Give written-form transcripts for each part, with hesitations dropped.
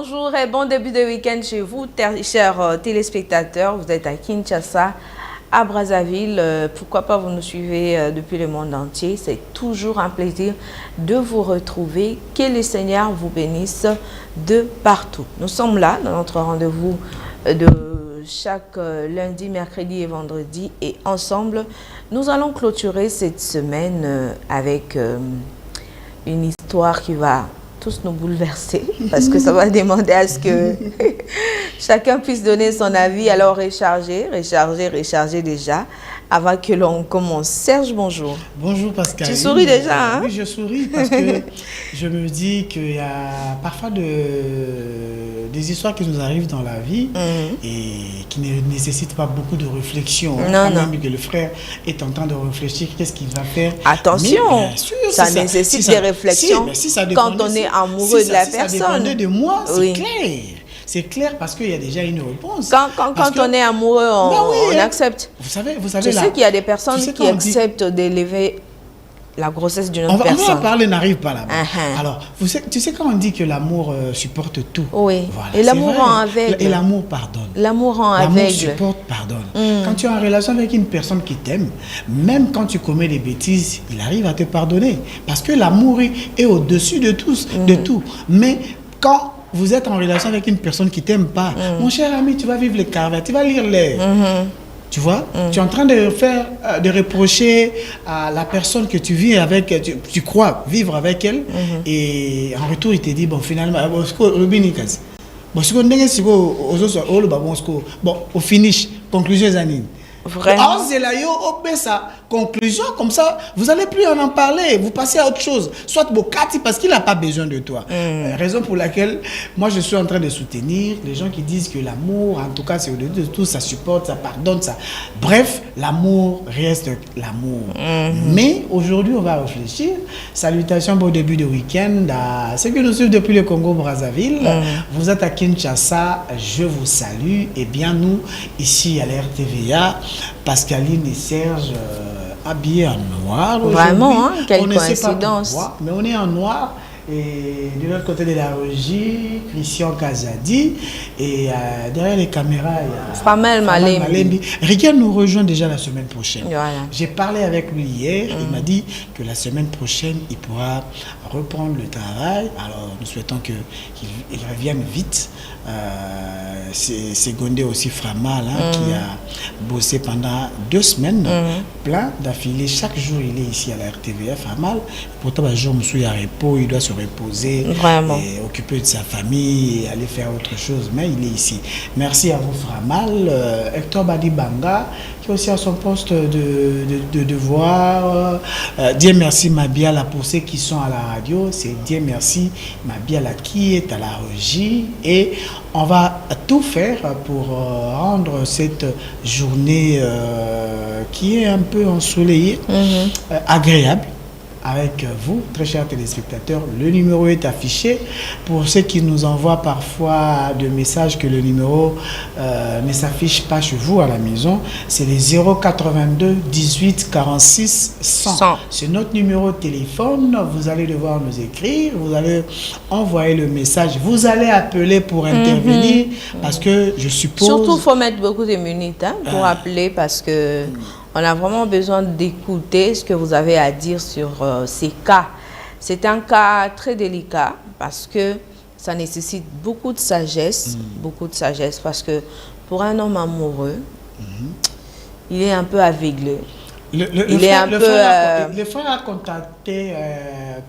Bonjour et bon début de week-end chez vous, chers téléspectateurs. Vous êtes à Kinshasa, à Brazzaville. Pourquoi pas vous nous suivez depuis le monde entier. C'est toujours un plaisir de vous retrouver. Que le Seigneur vous bénisse de partout. Nous sommes là dans notre rendez-vous de chaque lundi, mercredi et vendredi. Et ensemble, nous allons clôturer cette semaine avec une histoire qui va tous nous bouleverser, parce que ça va demander à ce que chacun puisse donner son avis. Alors recharger déjà, avant que l'on commence. Serge, bonjour. Bonjour Pascal. Tu souris déjà, hein? Oui, je souris parce que je me dis qu'il y a parfois des histoires qui nous arrivent dans la vie et qui ne nécessitent pas beaucoup de réflexion. Non. Même que le frère est en train de réfléchir, qu'est-ce qu'il va faire. Attention, bien sûr, ça nécite des réflexions quand on est amoureux de la personne. Si ça dépendait de moi, c'est oui. clair. C'est clair parce qu'il y a déjà une réponse. Quand on est amoureux, on accepte. Vous savez je sais qu'il y a des personnes qui acceptent d'élever la grossesse d'une autre personne. On va parler, n'arrive pas là-bas. Alors, tu sais quand on dit que l'amour supporte tout. Oui. Voilà, et l'amour rend aveugle. Et l'amour pardonne. L'amour rend aveugle. L'amour supporte, pardonne. Quand tu es en relation avec une personne qui t'aime, même quand tu commets des bêtises, il arrive à te pardonner. Parce que l'amour est au-dessus de tout. Mais quand vous êtes en relation avec une personne qui ne t'aime pas, mon cher ami, tu vas vivre les caravelles, tu vas lire l'air. Tu vois, tu es en train de reprocher à la personne que tu vis avec, tu crois vivre avec elle, et en retour, il te dit, bon, finalement, au finish, conclusion, Zanine. Vraiment. C'est là, ça conclusion, comme ça, vous n'allez plus en parler, vous passez à autre chose. Soit Bokati parce qu'il n'a pas besoin de toi. Raison pour laquelle, moi, je suis en train de soutenir les gens qui disent que l'amour, en tout cas, c'est au-dessus de tout, ça supporte, ça pardonne, ça. Bref, l'amour reste l'amour. Mais aujourd'hui, on va réfléchir. Salutations, bon début de week-end à ceux qui nous suivent depuis le Congo-Brazzaville. Vous êtes à Kinshasa, je vous salue. Et bien, nous, ici à la RTVA, Pascaline et Serge, habillés en noir. Vraiment, hein, quelle coïncidence. Pourquoi, mais on est en noir. Et de l'autre côté de la régie, Christian Kazadi. Et derrière les caméras, il y a Famel Malembi. Riquel nous rejoint déjà la semaine prochaine. Voilà. J'ai parlé avec lui hier. Il m'a dit que la semaine prochaine, il pourra reprendre le travail. Alors, nous souhaitons qu'il revienne vite. C'est Gondé aussi Framal qui a bossé pendant 2 semaines, plein d'affilés. Chaque jour, il est ici à la RTVF Framal. Pourtant, un jour, il y a repos, il doit se reposer, et occuper de sa famille, et aller faire autre chose. Mais il est ici. Merci à vous, Framal. Hector Badibanga, qui est aussi à son poste de devoir. Dieu merci, Mabiala, pour ceux qui sont à la radio. C'est Dieu merci, Mabiala, qui est à la régie. Et on va tout faire pour rendre cette journée qui est un peu ensoleillée, agréable. Avec vous, très chers téléspectateurs, le numéro est affiché. Pour ceux qui nous envoient parfois des messages que le numéro ne s'affiche pas chez vous à la maison, c'est les 082 18 46 100. C'est notre numéro de téléphone. Vous allez devoir nous écrire, vous allez envoyer le message, vous allez appeler pour intervenir parce que je suppose... Surtout, il faut mettre beaucoup de minutes pour appeler parce que... On a vraiment besoin d'écouter ce que vous avez à dire sur ces cas. C'est un cas très délicat parce que ça nécessite beaucoup de sagesse, parce que pour un homme amoureux, il est un peu aveuglé. Le frère a contacté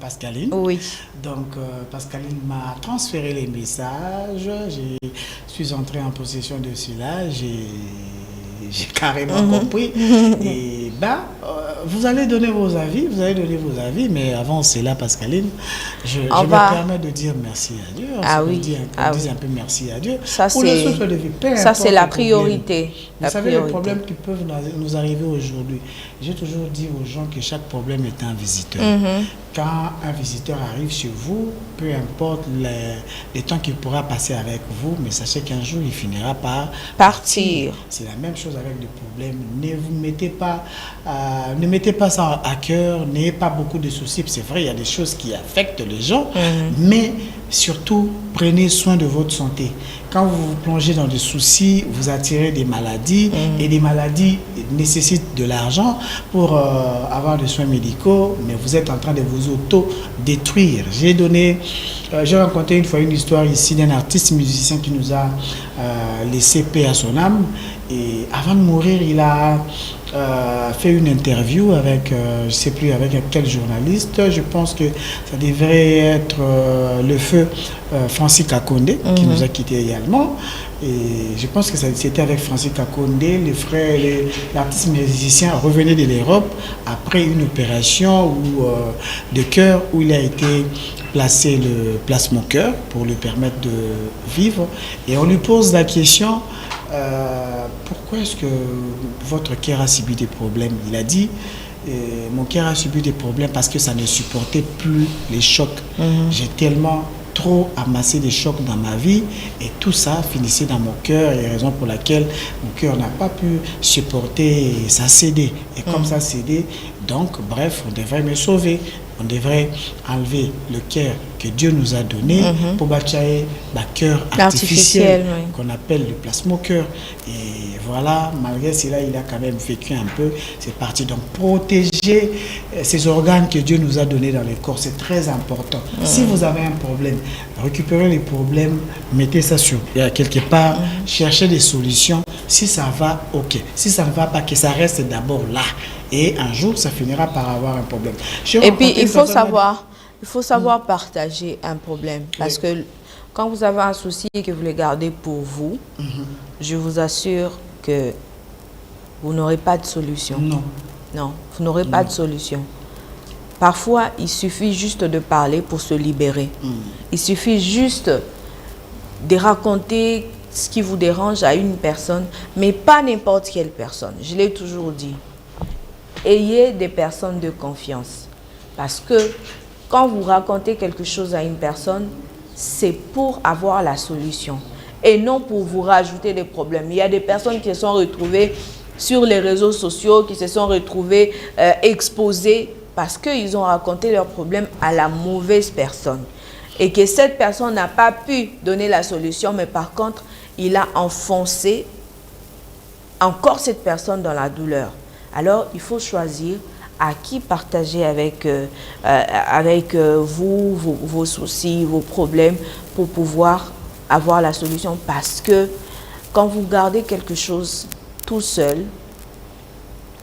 Pascaline. Oui. Donc, Pascaline m'a transféré les messages. Je suis entré en possession de cela. J'ai carrément compris. Et vous allez donner vos avis, mais avant cela, Pascaline, je me permets de dire merci à Dieu. On dit un peu merci à Dieu. Ça, c'est la priorité. Vous savez, les problèmes qui peuvent nous arriver aujourd'hui. J'ai toujours dit aux gens que chaque problème est un visiteur. Quand un visiteur arrive chez vous, peu importe les temps qu'il pourra passer avec vous, mais sachez qu'un jour, il finira par partir. C'est la même chose avec les problèmes. Ne mettez pas ça à cœur, n'ayez pas beaucoup de soucis. C'est vrai, il y a des choses qui affectent les gens, mais surtout, prenez soin de votre santé. Quand vous vous plongez dans des soucis, vous attirez des maladies, et des maladies nécessitent de l'argent pour avoir des soins médicaux, mais vous êtes en train de vous auto-détruire. J'ai rencontré une fois une histoire ici d'un artiste musicien qui nous a laissé paix à son âme, et avant de mourir, il a fait une interview avec, je ne sais plus avec quel journaliste, je pense que ça devrait être le feu Francis Kakonde, qui nous a quittés également. Et je pense que c'était avec Francis Kakonde, l'artiste musicien revenait de l'Europe après une opération de cœur où il a été placé le plasma-cœur pour lui permettre de vivre. Et on lui pose la question, pourquoi est-ce que votre cœur a subi des problèmes? Il a dit, mon cœur a subi des problèmes parce que ça ne supportait plus les chocs. J'ai tellement trop amassé des chocs dans ma vie et tout ça finissait dans mon cœur, et raison pour laquelle mon cœur n'a pas pu supporter, et ça cédait. Et comme ça cédait, donc bref, on devrait me sauver. On devrait enlever le cœur que Dieu nous a donné pour bâtir un cœur artificiel qu'on appelle le plasma-cœur. Et voilà, malgré cela, il a quand même vécu un peu. C'est parti. Donc, protéger ces organes que Dieu nous a donnés dans le corps, c'est très important. Si vous avez un problème, récupérez les problèmes, mettez ça sur quelque part, cherchez des solutions. Si ça va, ok. Si ça ne va pas, que ça reste d'abord là. Et un jour, ça finira par avoir un problème. Et puis, il faut savoir partager un problème. Parce que quand vous avez un souci et que vous le gardez pour vous, je vous assure que vous n'aurez pas de solution. Non, vous n'aurez pas de solution. Parfois, il suffit juste de parler pour se libérer. Il suffit juste de raconter ce qui vous dérange à une personne, mais pas n'importe quelle personne. Je l'ai toujours dit. Ayez des personnes de confiance. Parce que quand vous racontez quelque chose à une personne, c'est pour avoir la solution et non pour vous rajouter des problèmes. Il y a des personnes qui se sont retrouvées sur les réseaux sociaux, qui se sont retrouvées exposées parce qu'ils ont raconté leurs problèmes à la mauvaise personne. Et que cette personne n'a pas pu donner la solution, mais par contre, il a enfoncé encore cette personne dans la douleur. Alors, il faut choisir à qui partager avec vous, vos soucis, vos problèmes, pour pouvoir avoir la solution. Parce que quand vous gardez quelque chose tout seul,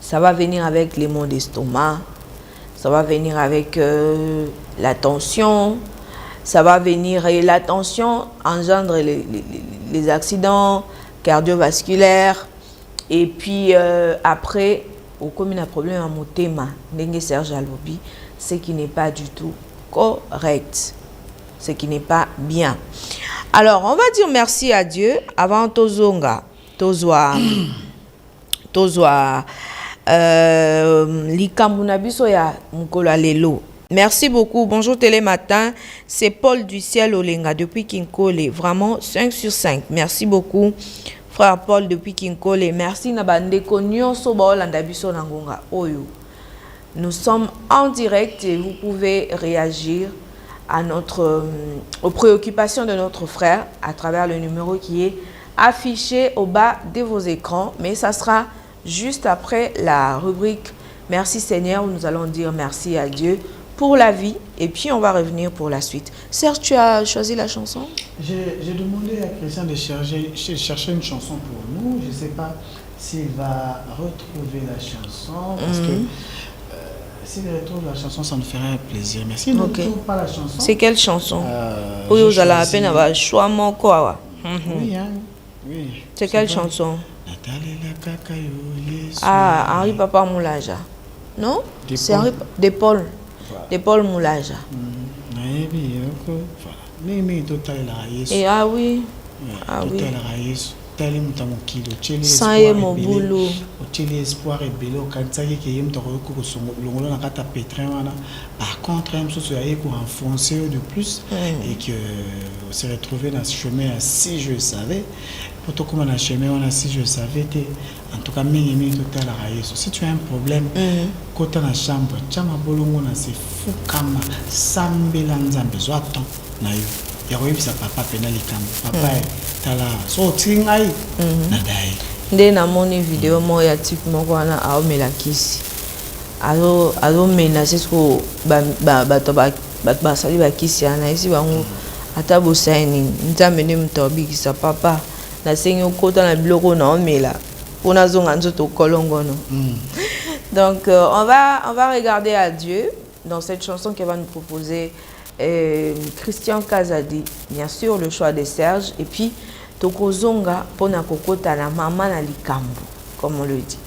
ça va venir avec les maux d'estomac, ça va venir avec la tension, ça va venir, et la tension engendre les accidents cardiovasculaires, et puis après, comme il y a un problème à mon thème, Serge Alobi, ce qui n'est pas du tout correct, ce qui n'est pas bien. Alors, on va dire merci à Dieu avant Tozonga, Tozwa, Likamunabiso ya Mukola Lelo. Merci beaucoup. Bonjour Télématin. C'est Paul du Ciel Olenga depuis Kinkole. Vraiment 5 sur 5. Merci beaucoup. Frère Paul depuis Kinkole, merci Nabandeko Nyonso Baolanda Biso Nangonga Oyo. Nous sommes en direct et vous pouvez réagir à aux préoccupations de notre frère à travers le numéro qui est affiché au bas de vos écrans. Mais ça sera juste après la rubrique Merci Seigneur, où nous allons dire merci à Dieu pour la vie, et puis on va revenir pour la suite. Serge, tu as choisi la chanson? J'ai demandé à Christian de chercher une chanson pour nous. Je ne sais pas s'il va retrouver la chanson, parce que s'il retrouve la chanson, ça nous ferait plaisir. Mais s'il ne retrouve pas la chanson... C'est quelle chanson? Oui, vous allez à peine avoir choix mon quoi. Oui, hein? Oui. C'est quelle chanson? Ah, Henri Papa Moulaja. Non? C'est Henri de Paul. De Paul Moulaja. Et ah oui. Ah oui. otali muta mokilo sans mon boulot oteli espoir ebele okanisaki ke ye mutu akoki kolongola na kati ya pétrin wana. Par contre ye mosusu aye koenfonce de plus et que on s'est retrouvé dans ce chemin si je savais pour tokoma na chemin wana si je savais te. En tout cas mingi totalaka yesu. Si tu as un problème kota na chambre tia mabolongo na se fukama sambela nzambe zwa temps na yo ya koyebisa papa pena likambo papa tala so tingai na dai nde namoni video mo ya type moko wana aomela kisi alo menace ko bato basali bakisi ana esi bango ata bosaini nzambe nde moto abikisa papa nasengi okota na biloko na omela mpona zonga nzoto kolongono. Donc on va regarder à Dieu dans cette chanson qu'elle va nous proposer Christian Kazadi, bien sûr le choix de Serge, et puis Tokozonga pona kokota na mama na likambo comme on le dit.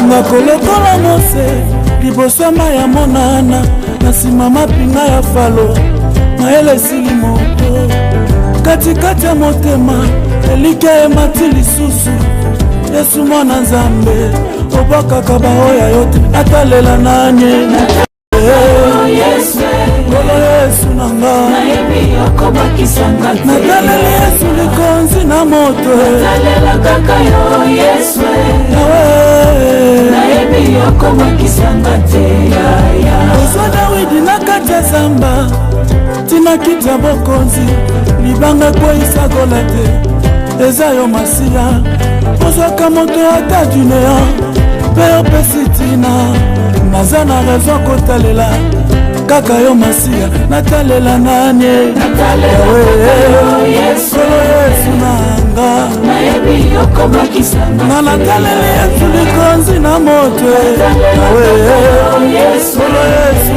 Nakolokola mose libosama ya monana nasima mapinga ya falo na elesili moto katikati ya motema elike emati lisusu Yesu mwana nzambe obakaka baoya yote atalela nanye Yesu nanga nataleli Yesu likonzi na moto ozwa Dawidi na kati ya zamba tina kiti ya bokonzi libanga kweyisa gola te eza yo masiya ozwaka moto ata duneya mpe opesi tina naza na raison kotalela kaka yo masiya natalela nanye Yesu nanga na nataleli Yesu likonzi na moto Yesu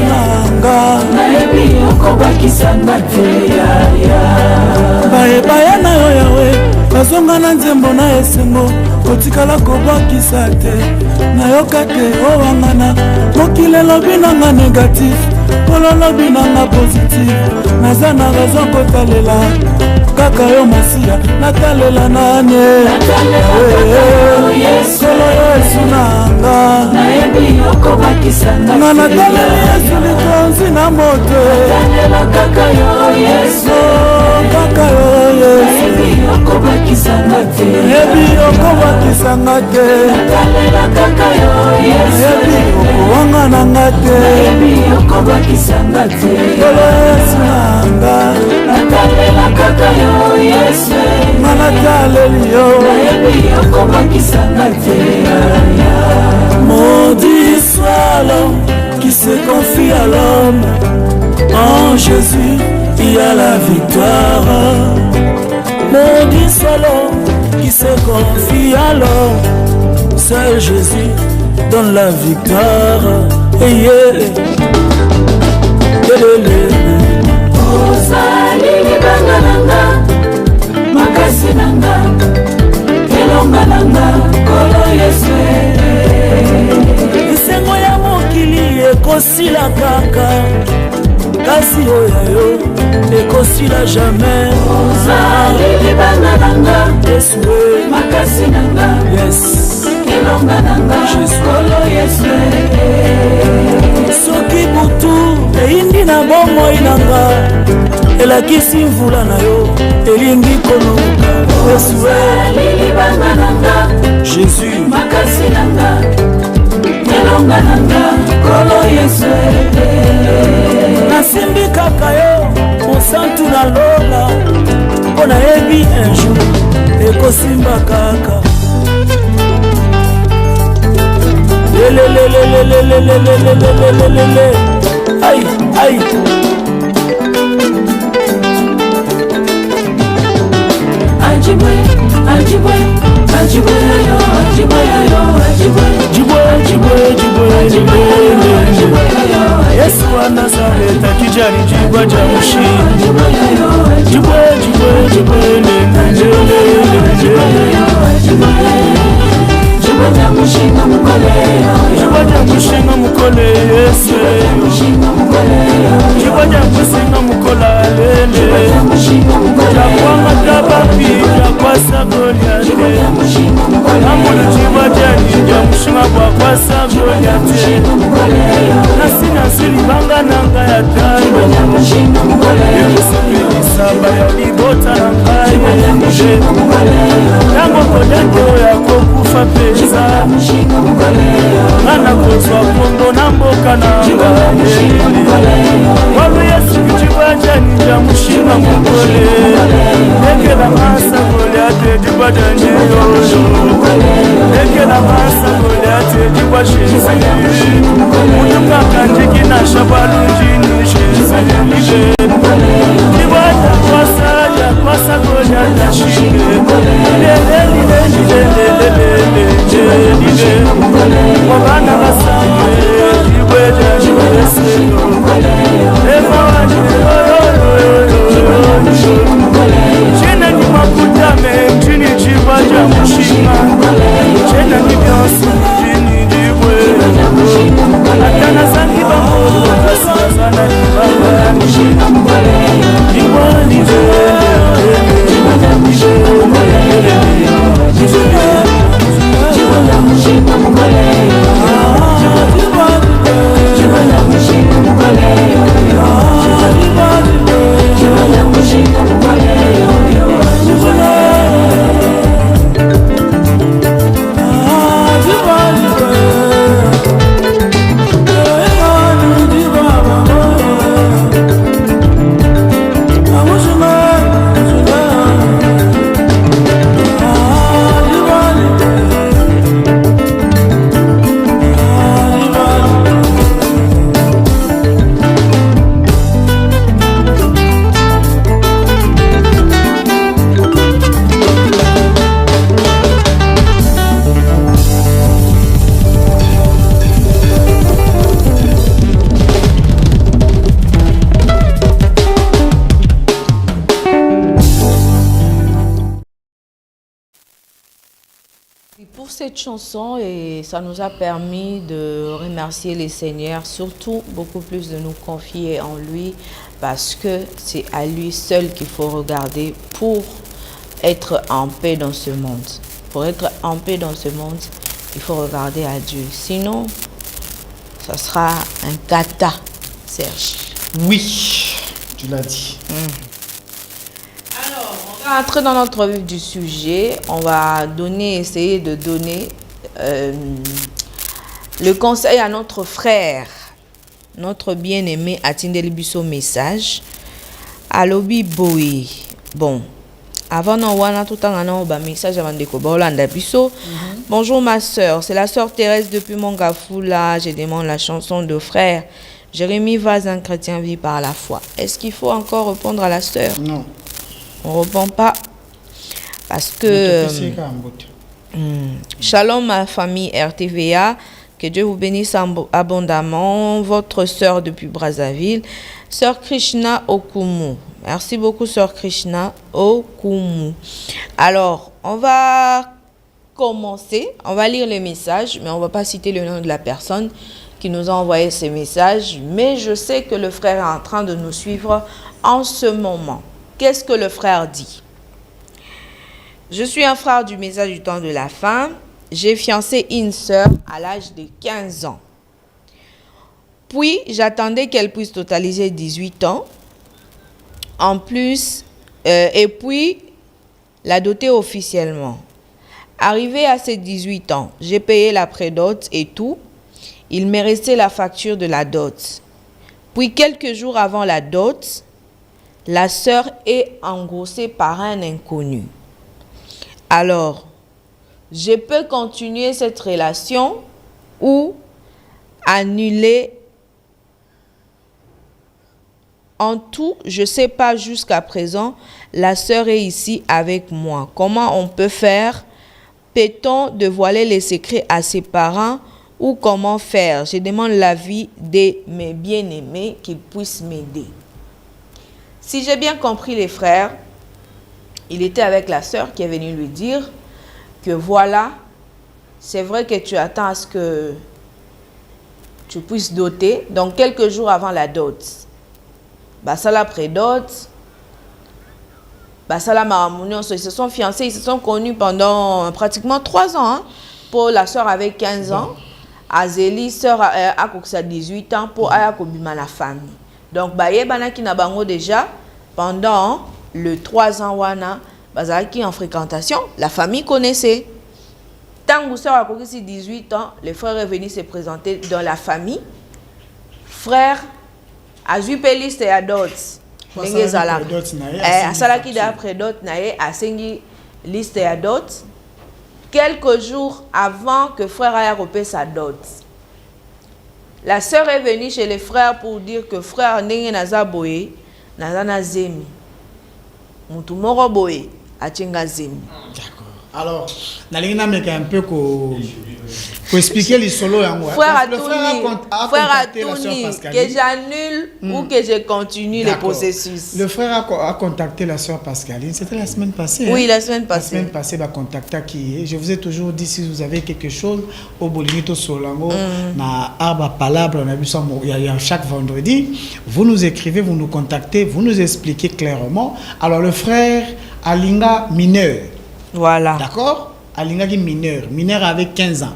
nanga bayebaya na yo yawe bazonga na nzembo na esengo kotikala kobwakisa te nayoka te owangana mokili elobi nanga negatif kololobi nanga positif naza na raison kotalela kaka yo masiya natalela nanye Yesu nanga nga nataleli Yesu likonzi na moto kaka yo Yesu yebi okobakisanga te yebi okowanga nanga te kolo Yesu nanga nga nataleli yo maudit soit l'homme qui se confie à l'homme. En Jésus il y a la victoire. Maudit soit l'homme qui se confie à l'homme. Seul Jésus donne la victoire. Osali bangalanga makasi nanga elonga nanga kolo Yesu jamais. Ozali libanga nanga, Yesu makasi nanga, yes elonga nanga, kolo Yesu. soki butu eyindi na bomoi nanga elakisi mvula na yo elingi konoka. Yesu Ozali libanga nanga, Jésus makasi nanga, elonga nanga, kolo Yesu. nasimbi kaka yo mosantu na lola mpo nayebi un jour ekosimba kaka. Lelelelelelelelelelelelelele ai ai Ajibwe, ajibwe, ajibwe yo, ajibwe yo, ajibwe, jibwe jibwe jibwe jibwe ajibwe yo, Yesu wa Nazareta kijani jibwa ja mushi jibwe jibwe jibwe jibwe ja mushinga mukole yo, jibwa ja mushinga mukole Yesu mushinga mukole yo, jibwa ja mushinga mukola lele mushinga mukole ja kwanga tabapi ja kwasa Goliath mushinga mukole amuna jibwa ja mushinga kwa kwasa Goliath nasina siri banga nanga ya tano mushinga mukole ekusubiri samba ya libota na ngai tango kodete oyo akokufa peza mushinga mukole ngana kozwa kombo na mboka na ngai walu yesu kicibajani ja mushinga mukole ekela masa Goliath dibadani yoyo ekela masa Goliath dibashinzi mutukaka njiki na shabalunjini shinzi dibada kwasaya kwasa Goliath ashinde lelelilelilelelelelelele wabana basaye dibwejani eselo emawani chena ni makutame chini chibaja mushinga chena ni byansi chini dibwe atana sangi bambo kasazana dibaba dibwani Pour cette chanson, et ça nous a permis de remercier les Seigneurs, surtout beaucoup plus de nous confier en lui, parce que c'est à lui seul qu'il faut regarder pour être en paix dans ce monde. Pour être en paix dans ce monde, il faut regarder à Dieu. Sinon, ça sera un kata, Serge. Oui, tu l'as dit. Alors, on va entrer dans notre vif du sujet. On va essayer de donner le conseil à notre frère, notre bien-aimé Atindeli Biso message. Alobi Boy. Bon, avant d'envoyer tout un message avant de Bolanda Biso. Bonjour ma soeur, c'est la soeur Thérèse depuis Mongafoula. Je demande la chanson de frère Jérémie Vaz, un chrétien vit par la foi. Est-ce qu'il faut encore répondre à la soeur? Non. On ne répond pas parce que shalom ma famille RTVA, que Dieu vous bénisse abondamment. Votre sœur depuis Brazzaville, sœur Krishna Okumu. Merci beaucoup sœur Krishna Okumu. Alors on va commencer, on va lire les messages, mais on ne va pas citer le nom de la personne qui nous a envoyé ces messages, mais je sais que le frère est en train de nous suivre en ce moment. qu'est-ce que le frère dit? Je suis un frère du message du temps de la fin. J'ai fiancé une sœur à l'âge de 15 ans. Puis, j'attendais qu'elle puisse totaliser 18 ans. En plus, et puis, la doter officiellement. Arrivé à ses 18 ans, j'ai payé la prédot et tout. Il m'est resté la facture de la dot. Puis, quelques jours avant la dot, la sœur est engrossée par un inconnu. Alors, je peux continuer cette relation ou annuler. En tout, je ne sais pas jusqu'à présent, la sœur est ici avec moi. Comment on peut faire? Peut-on dévoiler les secrets à ses parents ou comment faire? Je demande l'avis de mes bien-aimés qu'ils puissent m'aider. Si j'ai bien compris les frères, il était avec la sœur qui est venue lui dire que voilà, c'est vrai que tu attends à ce que tu puisses doter. Donc, quelques jours avant la dot, ça la prédot, ça la maramounion, ils se sont fiancés, ils se sont connus pendant pratiquement 3 ans. Hein, pour la sœur avait 15 ans, Azélie, sœur a 18 ans, pour Ayakobima la famille. Donc, yebana qui n'a bango déjà pendant le 3 ans wana, qui en fréquentation, la famille connaissait. Tant que sœur a 18 ans, le frère est venu se présenter dans la famille. Frère, a joué liste et adot. Asalaki da prédot nae a sengi liste et adot. Quelques jours avant que frère ait repé sa dot. La sœur est venue chez les frères pour dire que frère ndenge naza boye, naza na zemi. Mutu moko boye, atinga zemi. D'accord. Alors, nalingina meka un peu ko expliquer les solos yango. Frère a tout dit que j'annule ou que je continue le processus. Le frère a contacté la sœur Pascaline. C'était la semaine passée. Oui, la semaine passée. La semaine passée, il a contacté qui. Je vous ai toujours dit, si vous avez quelque chose, au Bolinito Solango, na Arba Palabre, on a vu ça chaque vendredi. Vous nous écrivez, vous nous contactez, vous nous expliquez clairement. Alors, le frère Alinga mineur. Voilà. D'accord? Alinga qui mineur avec 15 ans.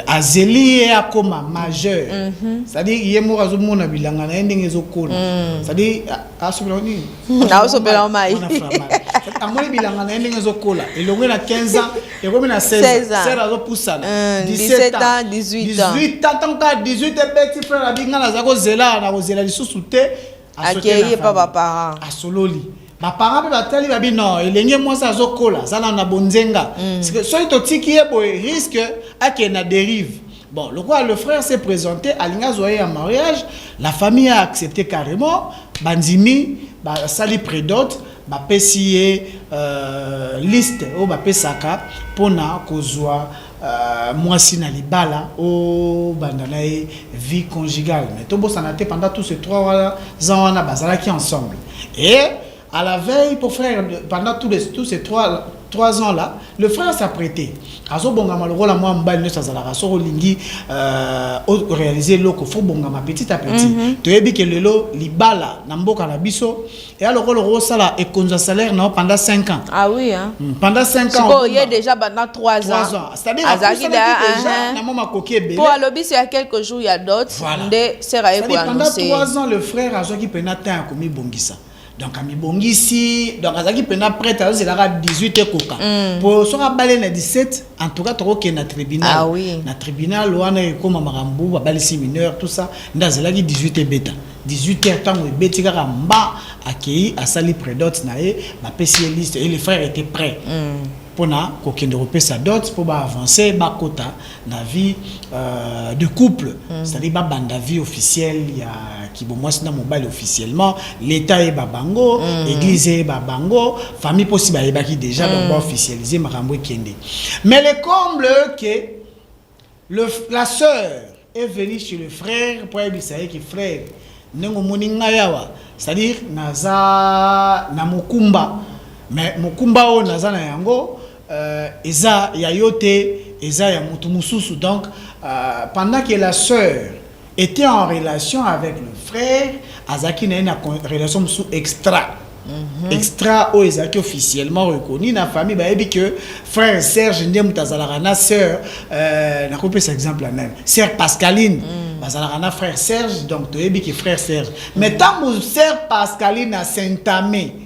Azélie est à coma majeur. C'est-à-dire il est mort à zone mona bilanga na ndenge zokola. C'est-à-dire à soupeloni. Na soupeloni. Amoni bilanga na ndenge zokola. Et l'ongé na 15 ans, et comme na 16 ans. C'est razo poussana. 17 ans, 18 ans. 18 ans tant que 18 petit frère la binga na zako zela na zela lisusu te. Accueilli par papa parents. A sololi. Ma parents batali babi non elenge mwasa zokola zana na bonzenga parce que soy totiki e boy risque à que na dérive. Bon, le frère s'est présenté à l'inga zoé en mariage, la famille a accepté carrément banzimi ba sali prédot ba pesier liste o ba pesaka pona kozwa mwasi na libala o bandanae vie conjugale. Mais tobo sanate pendant tous ces 3 ans on a bazalaki ensemble. Et à la veille, pour faire, pendant tous ces 3 ans-là, le frère s'est prêté. Azo bongama le rôle à moi mbal ne sazala so lingi réaliser loko fo bongama petit à petit. Tu ebi que le lo libala na mboka na biso et alors le rôle sala et konza salaire non pendant 5 ans. Ah oui hein. Pendant 5 ans. Il y a déjà pendant 3 ans. C'est-à-dire déjà na mama koki ebele. Pour alobi c'est il y a quelques jours il y a d'autres de sera pour annoncer. Pendant 3 ans le frère azo ki pena temps komi bongisa. Donc à mi bongisi donc azaki pena prête à c'est la 18 et koka pour sera balé na 17 en tout cas trop que na tribunal. Ah oui. Na tribunal wana comme marambu ba balisi mineur tout ça ndazalaki 18 et bêta 18 heures tant bêti kaka mba akei asali prédot na e ba pesi liste et les frères étaient prêts pour na kokende repé sa dot pour ba avancer ba kota na vie de couple c'est-à-dire ba banda vie officielle il y a qui bon moi c'est dans mobile officiellement l'état est babango église est babango famille possible ba ebaki déjà donc ba officialiser makambo kende mais le comble que la sœur est venue chez le frère pour ebisaye que frère nengo moninga yawa c'est-à-dire naza na mukumba mais mukumba o naza na yango eza ya yote eza ya mutu mususu donc pendant que la sœur était en relation avec le frère azaki na une relation sous extra extra ou ezaki officiellement reconnu na famille ba ebi que frère Serge ndem tazalaka na sœur na kopé cet exemple là même sœur Pascaline bazalaka na frère Serge donc to ebi que frère Serge mais tant mon sœur Pascaline à Saint-Amé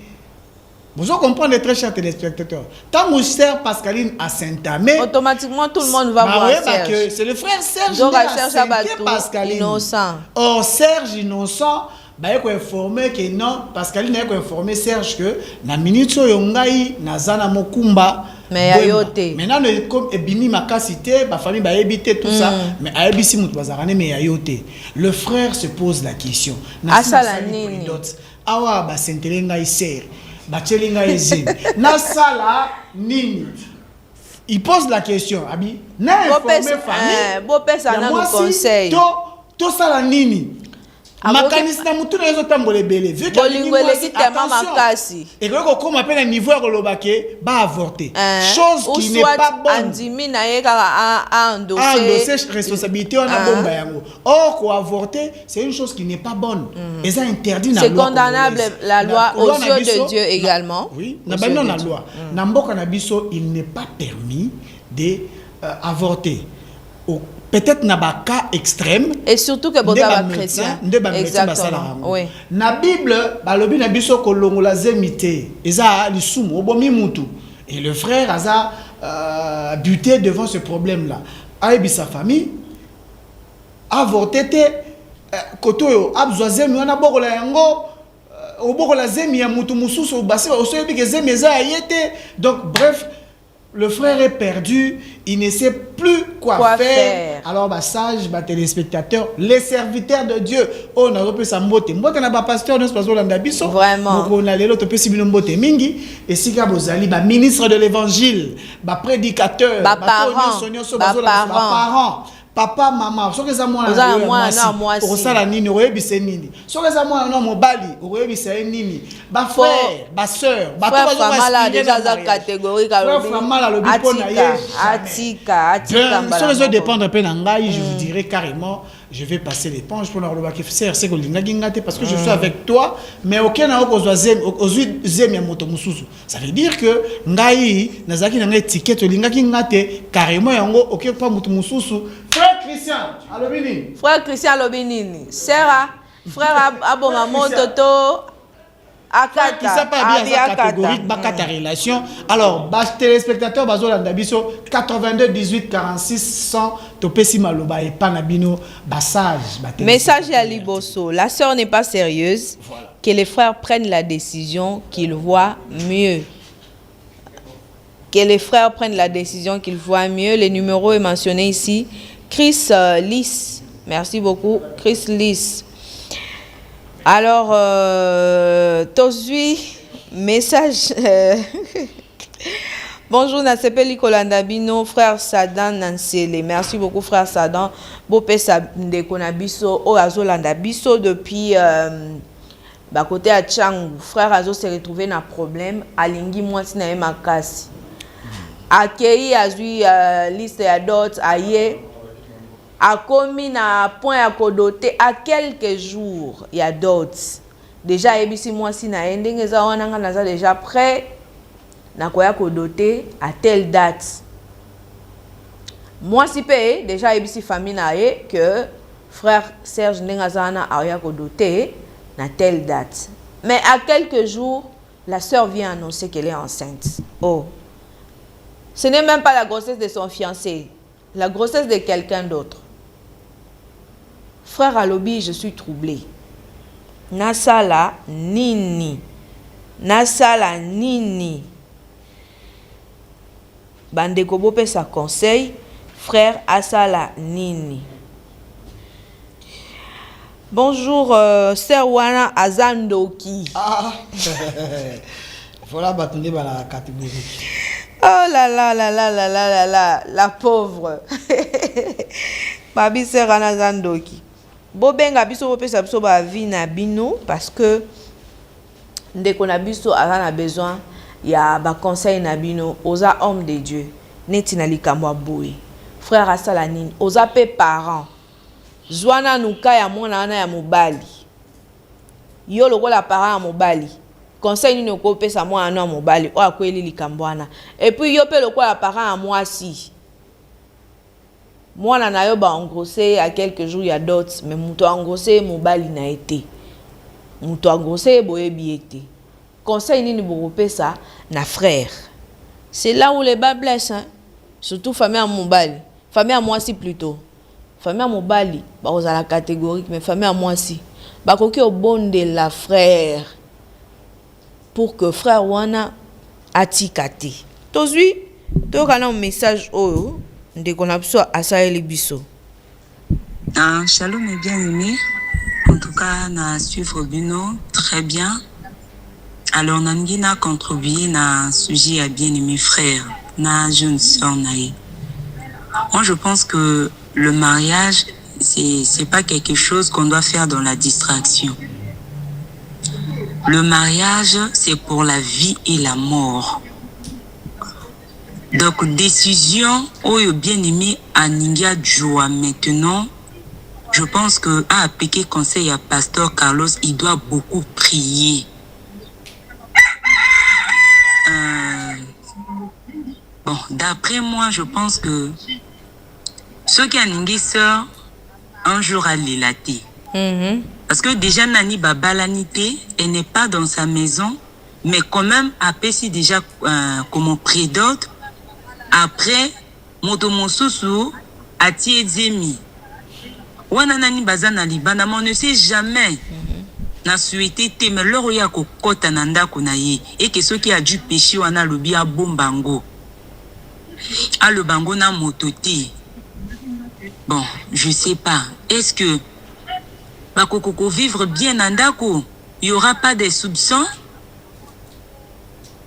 vous comprenez très chers téléspectateurs. Tant mon sœur Pascaline à Saint-Amé, automatiquement tout le monde va voir Serge. C'est le frère Serge donc Serge Pascaline. Innocent. Or Serge Innocent, bah il faut informer que non Pascaline il faut informer Serge que na minute yongai na zana mokumba. Mais ayote. Maintenant comme ebimi makasité, ba famille ba ebité tout ça, mais ayebisi mutu bazarane mais ayote. Le frère se pose la question. Na sala nini. Awa ba sentelenga iser. Bachelinga ezim. Na sala nini. Il pose la question. Abi, na informer famille. Beau père ça na nous conseil. To sala nini. Makanisi na mutu na ezotambola ebele. Vu que bolingweleki tellement makasi. Et que comme appelle un niveau à kolobake ba avorter. Chose qui n'est pas bonne. Andimi na ye kaka endosser responsabilité on a bomba yango. Or ko avorter, c'est une chose qui n'est pas bonne. Et ça interdit na loi. C'est condamnable la loi aux yeux de Dieu également. Oui, na ba non la loi. Na mboka na biso, il n'est pas permis de avorter. Peut-être na ba cas extrême et surtout que bota ba chrétien exactement oui na bible balobi na biso kolongola zemité eza lisumu obomi mutu et le frère aza buté devant ce problème là aibi sa famille avorté te koto abzwa zemi wana bokola yango obokola zemi ya mutu mususu basi osoyebi ke zemi eza yete donc bref. Le frère est perdu, il ne sait plus quoi faire. Alors, bah, sage, bah, téléspectateurs, les serviteurs de Dieu, oh, on a repris sa mbote. Mbote n'a pas pasteur, n'est-ce pas, Biso. Vraiment. Donc, on a les autres, possible mbote mingi. Et si Kabozali, bah, ministre de l'évangile, bah, prédicateur, bah, parents. Papa, maman, so que ça moi na osala nini oyebise nini so que ça moi na mobali oyebise nini ba frère ba sœur ba to ba mala déjà za catégorie ka lobi atika so les dépendre pe na ngai je vous dirais carrément je vais passer l'éponge pour leur baki frère c'est que l'ingate parce que je suis avec toi mais aucun na oko zem ya moto mususu ça veut dire que ngai nazaki na ngai ticket lingaki ngate carrément yango aucun pas moto mususu frère Christian Alobinini Sera frère abonga moto to akata qui ça pas bien catégorique bakata relation alors bas téléspectateurs bazolanda biso 82 18 46 100 topesi maloba et panabino bassage message à Liboso la sœur n'est pas sérieuse voilà. Que les frères prennent la décision qu'ils voient mieux que les frères prennent la décision qu'ils voient mieux le numéro est mentionné ici Chris Lys, merci beaucoup, Chris Lys. Alors, Tosui, message. Bonjour, Nasepe Likolanda Bino, frère Sadan Nansele. Merci beaucoup, frère Sadan. Bopé Sadekonabiso, Oazolanda Biso depuis côté à Tchangou. Frère Azo s'est retrouvé dans un problème. Alingi Mwati na Makasi. Akei Azui liste à d'autres aïe. A commis na point à kodoté à quelques jours il y a d'autres déjà ebisi moi si na ending eza wana nga déjà prêt na koya kodoté à telle date moi si payé déjà ebisi famille na ye que frère Serge Ndengazana a ya kodoté na telle date mais à quelques jours la sœur vient annoncer qu'elle est enceinte. Oh, ce n'est même pas la grossesse de son fiancé, la grossesse de quelqu'un d'autre. Frère Alobi, je suis troublé. Nasala nini. Nasala nini. Bandeko bope sa conseil. Frère Asala nini. Bonjour, Sœur Wana Azandoki. Ah, voilà, bâtonné dans la catégorie. Oh là là là là là là là là, la pauvre. Babi Sœur Wana Azandoki. Bobenga biso bopesa biso ba vie na bino parce que ndeko na biso a besoin ya ba conseil na bino oza homme de Dieu neti na likambo boye frère asala nini oza pe parent zwana nuka ya mwana wana ya mobali yo lokola parent ya mobali conseil nini okopesa mwana wa mobali oyo akweli likambo wana. Et puis yo pe lokola parent à mwasi mwana na yo baengrossé à quelques jours ya dot, mais muto engrossé mobali na été muto engrossé boyebi été. Conseil nini bokopesa na frère. C'est là où les bas blessent, hein? Surtout famille à mobali, famille à mwasi plutôt. Famille à mobali ba ozala catégorique, mais famille à mwasi ba koki obonde la frère pour que frère wana atikate. Tozui to kana un message oyo ndeko na biso asaeli biso. Shalom et bien-aimé. En tout cas, na suivre Bino très bien. Alors, nangi na contribué na sujet à bien-aimé frère, na jeune sœur naïe. Moi, je pense que le mariage, c'est pas quelque chose qu'on doit faire dans la distraction. Le mariage, c'est pour la vie et la mort. Donc, décision, oh, bien-aimé, à Ninga Joa maintenant, je pense que, à appliquer conseil à Pasteur Carlos, il doit beaucoup prier. Bon, d'après moi, je pense que ceux qui ont une sœur, un jour à l'élater. Parce que déjà, Nani Babalanité, elle n'est pas dans sa maison, mais quand même, après, si déjà, comme prédote, après, Motomosusu, Ati Zemi. Wana Nani Bazana Libana, on ne sait jamais. Na souhaité te, mais l'or ya ko kota nanda konaye. Et que ceux qui a dû pécher, wana lobi a bombango. A le bango na mototé. Bon, je sais pas. Est-ce que bakoko vivre bien nandako, il y aura pas des soupçons?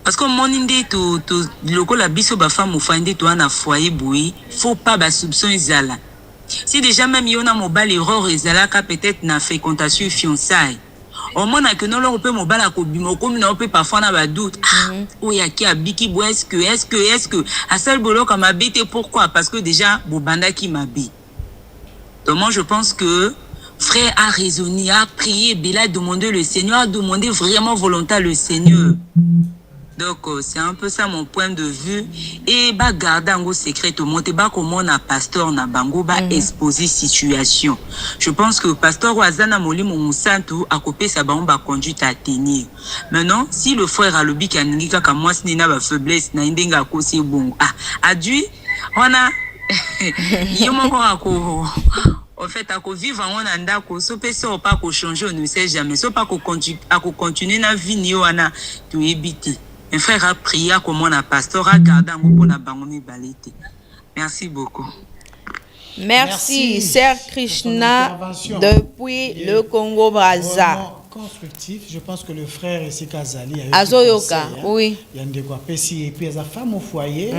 Parce que mon inde to loko la biso ba femme ou fande to na foyer boui, faut pas ba soupçon izala. Si déjà même yona mobile erreur izala ka peut-être na fréquentation fiançailles. Au moins que non on peut mobile à kobimo comme on peut parfois na ba doute. Oh ya ki abiki bo est-ce que à seul bolo comme habité pourquoi? Parce que déjà bobanda qui m'habite. Donc moi je pense que frère a raisonné, a prié, Béla a demandé le Seigneur, a demandé vraiment volontaire le Seigneur. Donc c'est un peu ça mon point de vue. Et bah garder un secret au monte bah comment on a pasteur na bango bah exposer situation. Je pense que pasteur Wazana Moli mon santo a coupé sa bango bah conduite à tenir. Maintenant si le frère a lobby qui a n'inga comme moi ce n'a pas faiblesse na indenga ko c'est bon. A dû on a yoma ko en fait, à vivre en anda ko so pe so pas ko changer, on ne sait jamais. So pas ko continuer na vie ni wana to ebiti. Un frère a prié comme on a pasteur a gardé en pour na bangomi balete. Merci beaucoup. Merci, Sœur Krishna depuis le Congo Brazza. Constructif, je pense que le frère ici Kazali Azoyoka, oui. Il y a des quoi pessi et puis sa femme au foyer,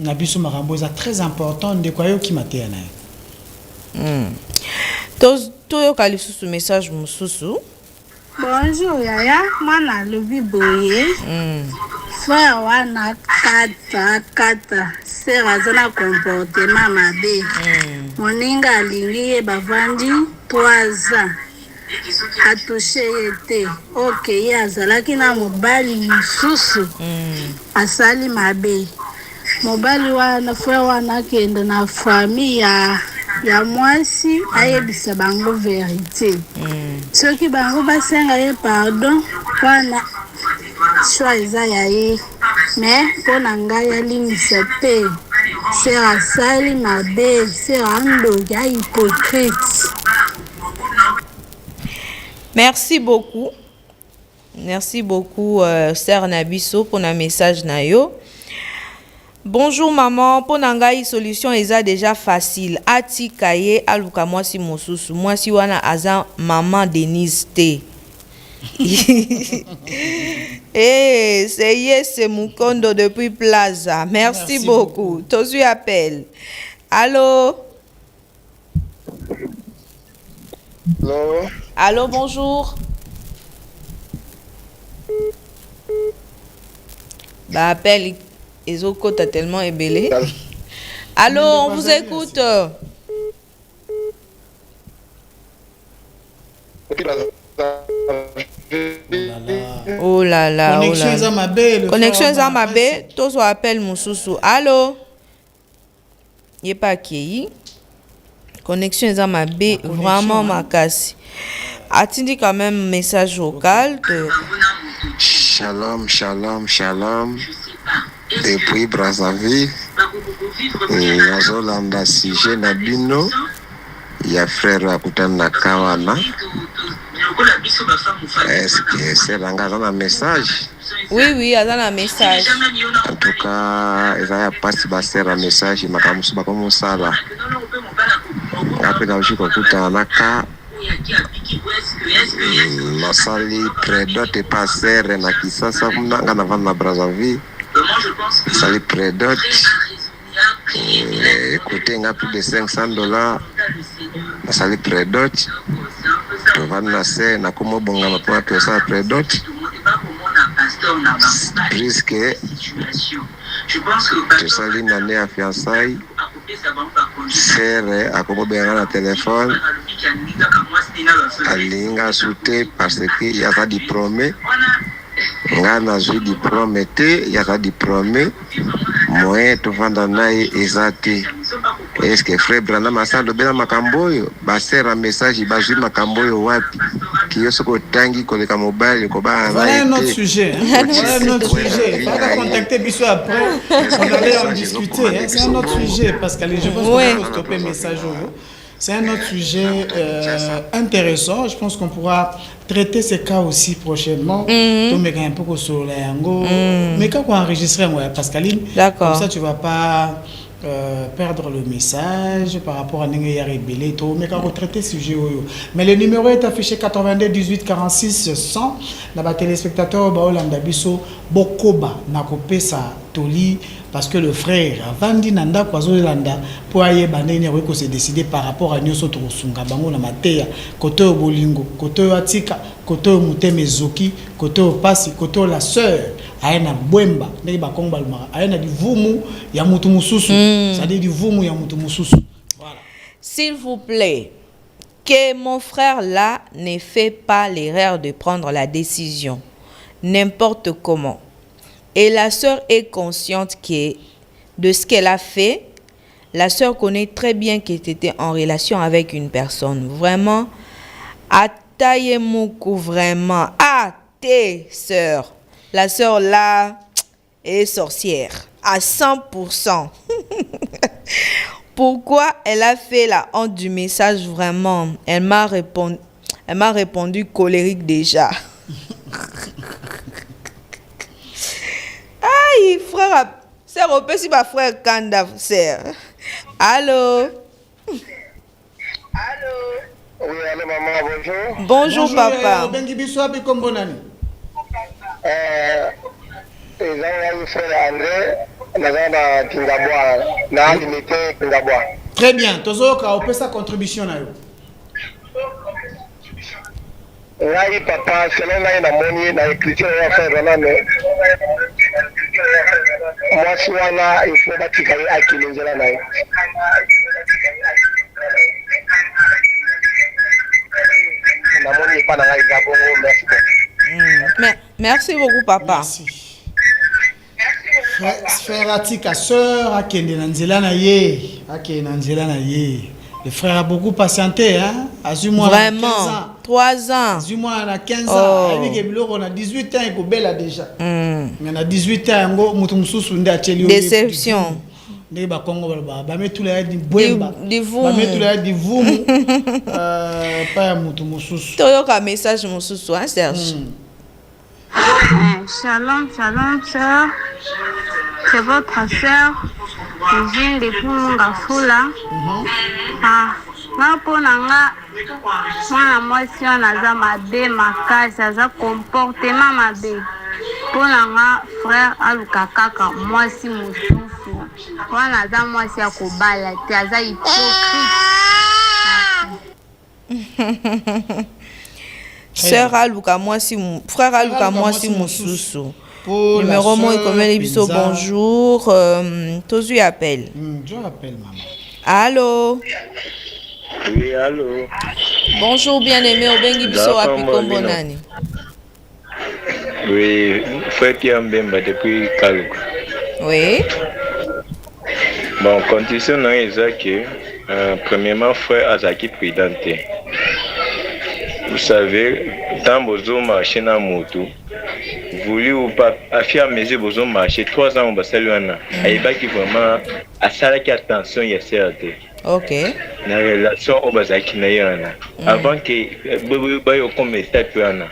Nabiso Marambo est très important de quoi yo qui maté na. Toyoka lisusu message mususu. Bonjour Yaya, mwana lobi boye. Frère wana kata sœur azana comportement mabe. Moninga alingi bavandi 3 ans. Atouché ete. OK, yazalaki na mobali mususu. Asali mabe. Mobali wana frère wana kende na famille ya mwasi ayebisa bango vérité. Soki bango basenga ye pardon wana choisa ya ye mais mpona ngai alimisa te sœur asali mabe sœur andoki ya hypocrite. Merci beaucoup Sœur Nabiso pour un message na yo. Bonjour maman, pour nangai solution eza déjà facile. Ati kaye aluka mwasi mosusu. Mwasi wana aza maman Denise T. Eh, c'est Yes Mukondo depuis Plaza. Merci beaucoup. Tozu appelle. Allô? Allô? Allô, bonjour. Bah appelle. Ezoko t'a tellement ébellé. Allô, on vous écoute. Oh là là, Connexion oh là là. Zamabe. Connexion Zamabe, tous on appelle Moussoussou. Allô? Il n'est pas accueilli. Connexion Zamabe, vraiment ma casse. A-t-il quand même un message vocal de... Shalom, shalom, shalom. Depuis Brazzaville, Nazolanda Sige Nabino, il y a frère Akutana Kawana. Est-ce que c'est un message? Oui, oui, il y a un message. En tout cas, il y a pas un message, il y a un message. Après, je suis nasali predote pasere na kisasa nga na vana Brazzaville nasali predote écoutez nga plus de $500 nasali predote to vana se na komo bonga mapona to sa predote puisque tosali nane ya fiançailles sere akomo benga na téléphone alinga sute parce que yaza diplômé nga nazwi diplôme te yaza diplômé moyen tovanda naye eza te. Est-ce que frère Branham asalobela makambo oyo basera message bazwi makambo oyo wapi kiyo soko tangi koleka mobile koba voilà un autre sujet, hein. Voilà un autre sujet. Il faut contacter Bissou après. On allait en discuter, hein. C'est un autre sujet parce que je pense qu'on peut stopper le message au vous. C'est un autre sujet intéressant. Je pense qu'on pourra traiter ces cas aussi prochainement. Donc, mais un peu sur la yango. Mais quand on enregistre, Pascaline, comme ça, tu ne vas pas perdre le message par rapport à Nengeya Rebele. Mais quand on traite ce sujet, mais le numéro est affiché 82 18 46 100. Là-bas, téléspectateur, Baolanda Bisso, Bokoba, Nakopesa, Toli. Parce que le frère, Vandi Nanda, Kwazolanda, pour aller banner, il s'est décidé par rapport à Nyoso Trosunga, Bango, la Matea, Koto Bolingo, Koto Atika, Koto Muteme Zoki, Koto Pasi, Koto la sœur, Aena Bwemba, Neba Kongbalma, Aena du Vumu, Yamutumususu, c'est-à-dire du Vumu, Yamutumususu. Voilà. S'il vous plaît, que mon frère là ne fait pas l'erreur de prendre la décision, n'importe comment. Et la sœur est consciente de ce qu'elle a fait. La sœur connaît très bien qu'elle était en relation avec une personne. Vraiment, Atayemoukou, vraiment. Ah, tes sœurs. La sœur là est sorcière. À 100%. Pourquoi elle a fait la honte du message, vraiment? Elle m'a répondu colérique déjà. Aïe, frère, c'est repé si ma frère Kanda, c'est. Allô? Allô? Oui, allô, maman, bonjour. Bonjour, papa. Bengi Bissou, puis comme bonani. Frère André, na Kingabwa, na limité Kingabwa. Très bien. Tozoka, on peut sa contribution là. Ngai papa, selon ngai na moni na écriture ya frère Branham. Moi si wana il faut batika akilinjela naye. Na moni pa na ngai zabongo, merci beaucoup. Merci beaucoup, papa. Merci. Frère Atika, sœur, Akende Nanzela na ye. Akende Nanzela na ye. Le frère a beaucoup patienté, hein? Vraiment, 3 ans. Azuma a 15 ans. On a 18 ans, il est déjà. On a 18 ans, il a déception. Il y a tout le monde message, Serge. Shalom, shalom, sœur. C'est votre sœur. Je viens de Pungafoula. Naponanga, mwana mwasi wana mabe makasi aza comportement mabe. Ponanga frère aluka kaka mwasi mususu. Wana aza mwasi ya kobala te aza hypocrite. Sœur aluka mwasi, frère aluka mwasi mususu. Numéro moi comme Bisso, bonjour. Tozu appelle. Je appelle maman. Allô? Oui, allô. Bonjour bien-aimé, Obengi Bisso Apikombonani. Oui, frère Pierre Mbemba depuis Kalouka. Oui. Bon, condition non exact que premièrement frère Azaki présidente. Vous savez, tant bozo marché na moto, voulu ou pas, affirmer bozo marché 3 ans au Barcelone. Aïba qui vraiment a ça qui attention y a certes. Ok. La relation au Bazaki na yana. Avant que bobo bayo comme message yana.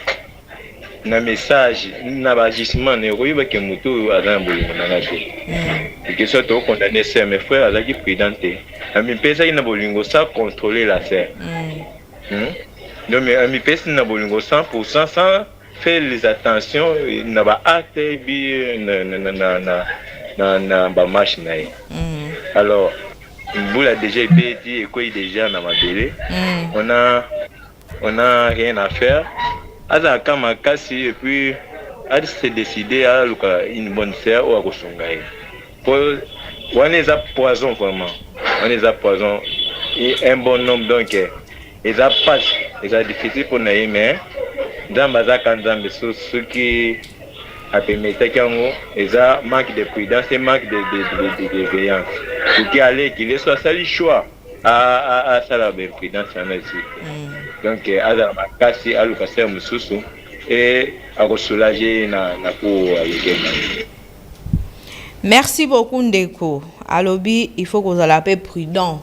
Na message na bagissement ne royiba ke moto azambo na te. Et que soit au condamné c'est mes frères Azaki présidente. Ami pesa ina bolingo ça contrôler l'affaire. Non mais ami pesa na bolingo 100% sans faire les attentions na ba acte bi na ba marche na. Alors vous l'a déjà dit et quoi déjà na mabélé. On a rien à faire. Aza kama kasi et puis a se décider à une bonne sœur ou à Kosongaï. On les a poison vraiment. On les a poison et un bon nombre donc ils a pas ils a difficile pour naï mais dans baza kanzambe ceux qui a permis qu'ango ils a manque de prudence et manque de veillance. Pour qu'il allait qu'il soit sali choix à ça la prudence en aussi. Donc aza makasi alukasa mususu et à soulager na pour Merci beaucoup Ndeko. À l'obby, il faut que vous soyez prudent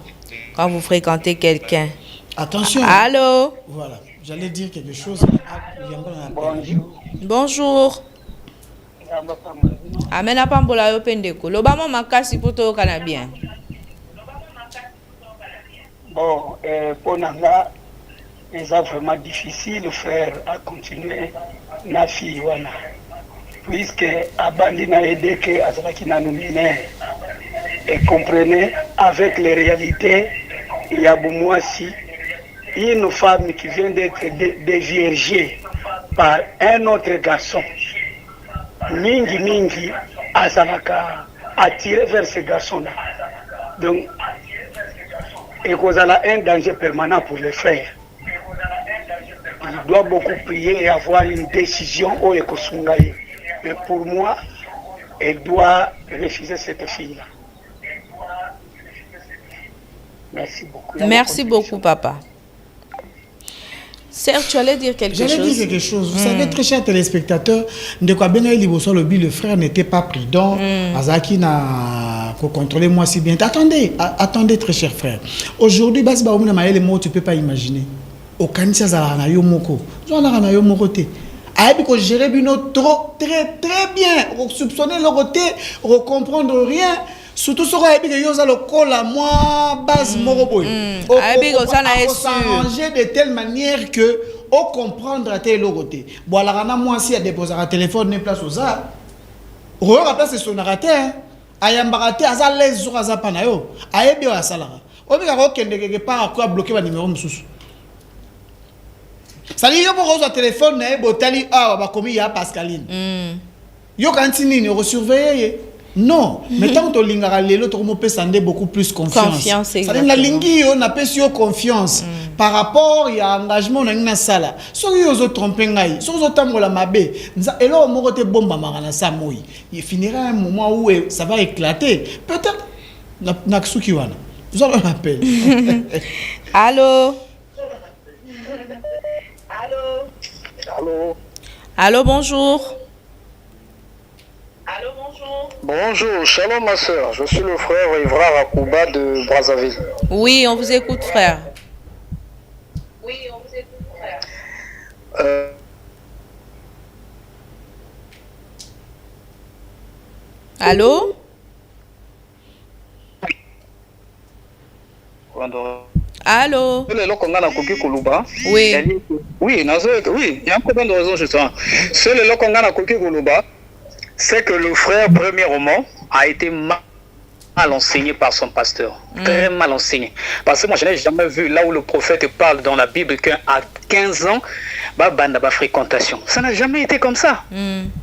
quand vous fréquentez quelqu'un. Attention. Allô? Voilà, j'allais dire quelque chose. Bonjour. Amena pambola yo pendeko. Lobamo makasi poto kana bien. Bon, pour Nanga, c'est vraiment difficile, frère, à continuer na fille wana. Puisque Abandi n'a aidé que Azraki n'a nominé. Et comprenez, avec les réalités, il y a Boumouassi, une femme qui vient d'être déviergée par un autre garçon. Mingi, Azalaka attiré vers ce garçon-là. Donc, et qu'on a un danger permanent pour les frères. Il doit beaucoup prier et avoir une décision au Ekosungaï. Mais pour moi, elle doit refuser cette fille-là. Merci beaucoup. Merci beaucoup, papa. Serge, tu allais dire quelque chose? J'allais dire quelque chose. Vous savez, très chers téléspectateurs, le frère n'était pas prudent. Azaki n'a contrôlé moi si bien. Attendez, très cher frère. Aujourd'hui, tu ne peux pas imaginer. Au Kanisa Zalana Yomoko. Zalana Yomoko. Aïe, que gérer bino trop, très bien. Soupçonner le côté, comprendre rien. Surtout sur Aïe, que yosa le col à moi, base moroboy. Aïe, que ça n'a s'arranger de telle manière que, au comprendre à tel côté. Bon, alors, moi, si elle dépose un téléphone, n'est place aux arts. Roya place c'est son arrêté. Aïe, mbaraté, aza les jours aza panayo. Aïe, bien à salara. On va voir qu'il quelque part à quoi bloquer le numéro de sous. Ça dit, yo pour un téléphone, botali comme il y a Pascaline. Yo cantine, yo surveiller. Non, mais tant que l'ingara lelo, tu peux sonder beaucoup plus confiance. Ça dit, la lingi on a pas sur confiance par rapport il y a engagement dans une salle. So yo zo tromper ngai, so zo tambola mabe. Et là on te bomba marana samoi. Il finira un moment où ça va éclater. Peut-être na ksuki wana. Vous allez m'appeler. Allô. Allô, bonjour. Allô, bonjour. Bonjour, shalom ma soeur. Je suis le frère Evra Rakouba de Brazzaville. Oui, on vous écoute, frère. Allô? Allô? Oui. Oui, il y a un problème de raison justement. C'est le Lokongana Koki Kuluba, c'est que le frère, premièrement, a été mal enseigné par son pasteur. Très mal enseigné. Parce que moi, je n'ai jamais vu là où le prophète parle dans la Bible qu'à 15 ans, banda fréquentation. Ça n'a jamais été comme ça.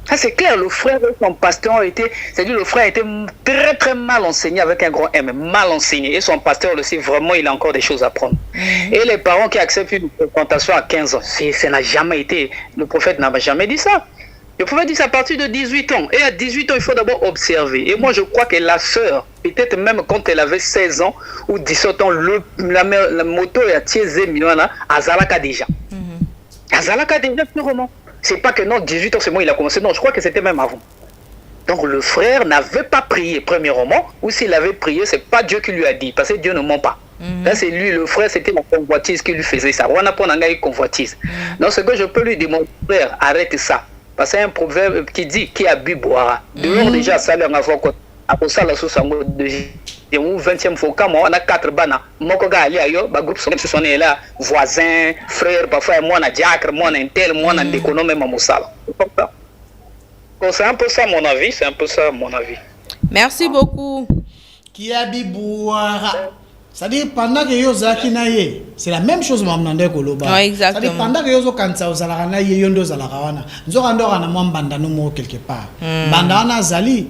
Ça, c'est clair. Le frère et son pasteur ont été, c'est-à-dire le frère a été très mal enseigné avec un grand M, mal enseigné. Et son pasteur aussi, vraiment, il a encore des choses à prendre. Et les parents qui acceptent une fréquentation à 15 ans, ça n'a jamais été, le prophète n'a jamais dit ça. Le prophète dit c'est à partir de 18 ans. Et à 18 ans, il faut d'abord observer. Et moi, je crois que la sœur, peut-être même quand elle avait 16 ans ou 17 ans, la moto est à Tiezé Milana, à Zalaka déjà. À Zalaka déjà, sûrement. C'est pas que non, 18 ans, c'est moi, il a commencé. Non, je crois que c'était même avant. Donc le frère n'avait pas prié, premièrement, ou s'il avait prié, c'est pas Dieu qui lui a dit, parce que Dieu ne ment pas. Là, c'est lui, le frère, c'était la convoitise qui lui faisait ça. On a pas une convoitise. Donc, ce que je peux lui dire, mon frère, arrête ça. Parce qu'il y a un proverbe qui dit qui a bu boira. Dehors, déjà, ça, il y a un fois après ça, la sauce de 20e fois, quand on a 4 bana, moi, quand on a un groupe, ce sont là, voisins, frères, parfois, moi, on a diacre, moi, on a un tel, moi, on a un économe, même au sale. C'est un peu ça, mon avis. C'est un peu ça, mon avis. Merci beaucoup. Qui a bu boira. C'est-à-dire, pendant que yo zaki na ye, c'est la même chose mamnande koloba. Oui, exactement. C'est-à-dire, pendant que yo zo kansa ozalaka na ye, yondo ozalaka wana. Nzoka ndora na mwa mbanda no mo quelque part. Mbanda wana zali,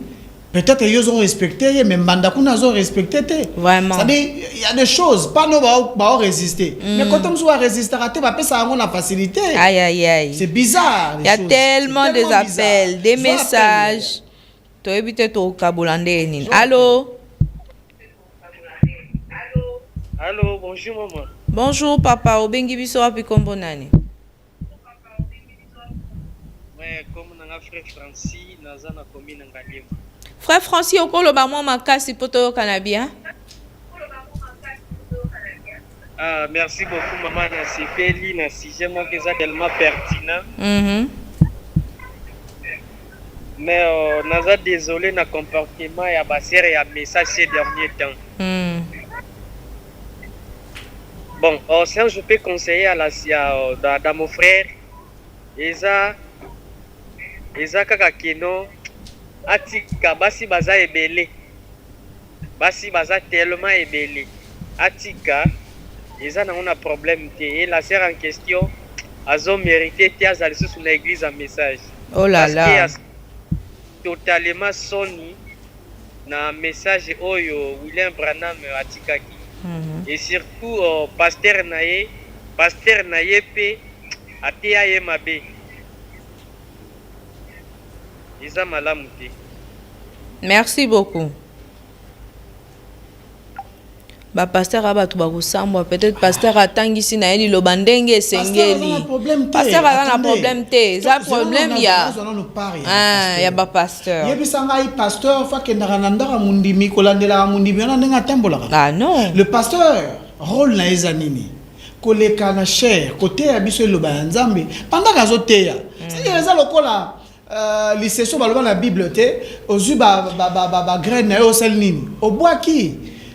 peut-être yo zo respecté, mais mbanda kuna zo respecté te. Vraiment. C'est-à-dire, il y a des choses, pas no ba résister. Mais quand on soit résister, raté, va passer à la facilité. Aïe, aïe, aïe. C'est bizarre. Il y a tellement des appels, des messages. Tu as évité ton kabolandé. Allô? Allô, bonjour maman. Bonjour papa, obengi biso api kombo nani? Ouais, comme nanga frère Francis, naza na commune Ngaliema. Frère Francis, okolo ba mwa makasi poto kanabia? Ah, merci beaucoup maman, na sifeli na sujet moi que ça tellement pertinent. Mais naza désolé na comportement ya basere ya message ces derniers temps. Bon, si je peux conseiller à dans mon frère, Eza kaka keno, atika basi baza ebele, basi baza tellement ebele, atika, Eza n'a un problème te, et la sœur en question, azo mérité te azali sous l'église en message. Oh là là. Totalement soni na message oyo William Branham atikaki. Et surtout pasteur naye pe ateya ye mabe iza malamu te. Merci beaucoup. Ba pasteur abatu ba kusambwa peut-être pasteur atangisi na eli lobandenge sengeli. Pasteur a un problème te. Ça problème ya. Ya ba pasteur. Yebisanga i pasteur fa ke ndara mundimi kolandela mundimi na ndenga tambola. Ah non. Le pasteur rôle na ezanini. Koleka na cher côté ya biso loba nzambe pendant kazo teya. C'est eza lokola l'issession baloba na Bible te ozu ba graine na yo sel nini. Obwaki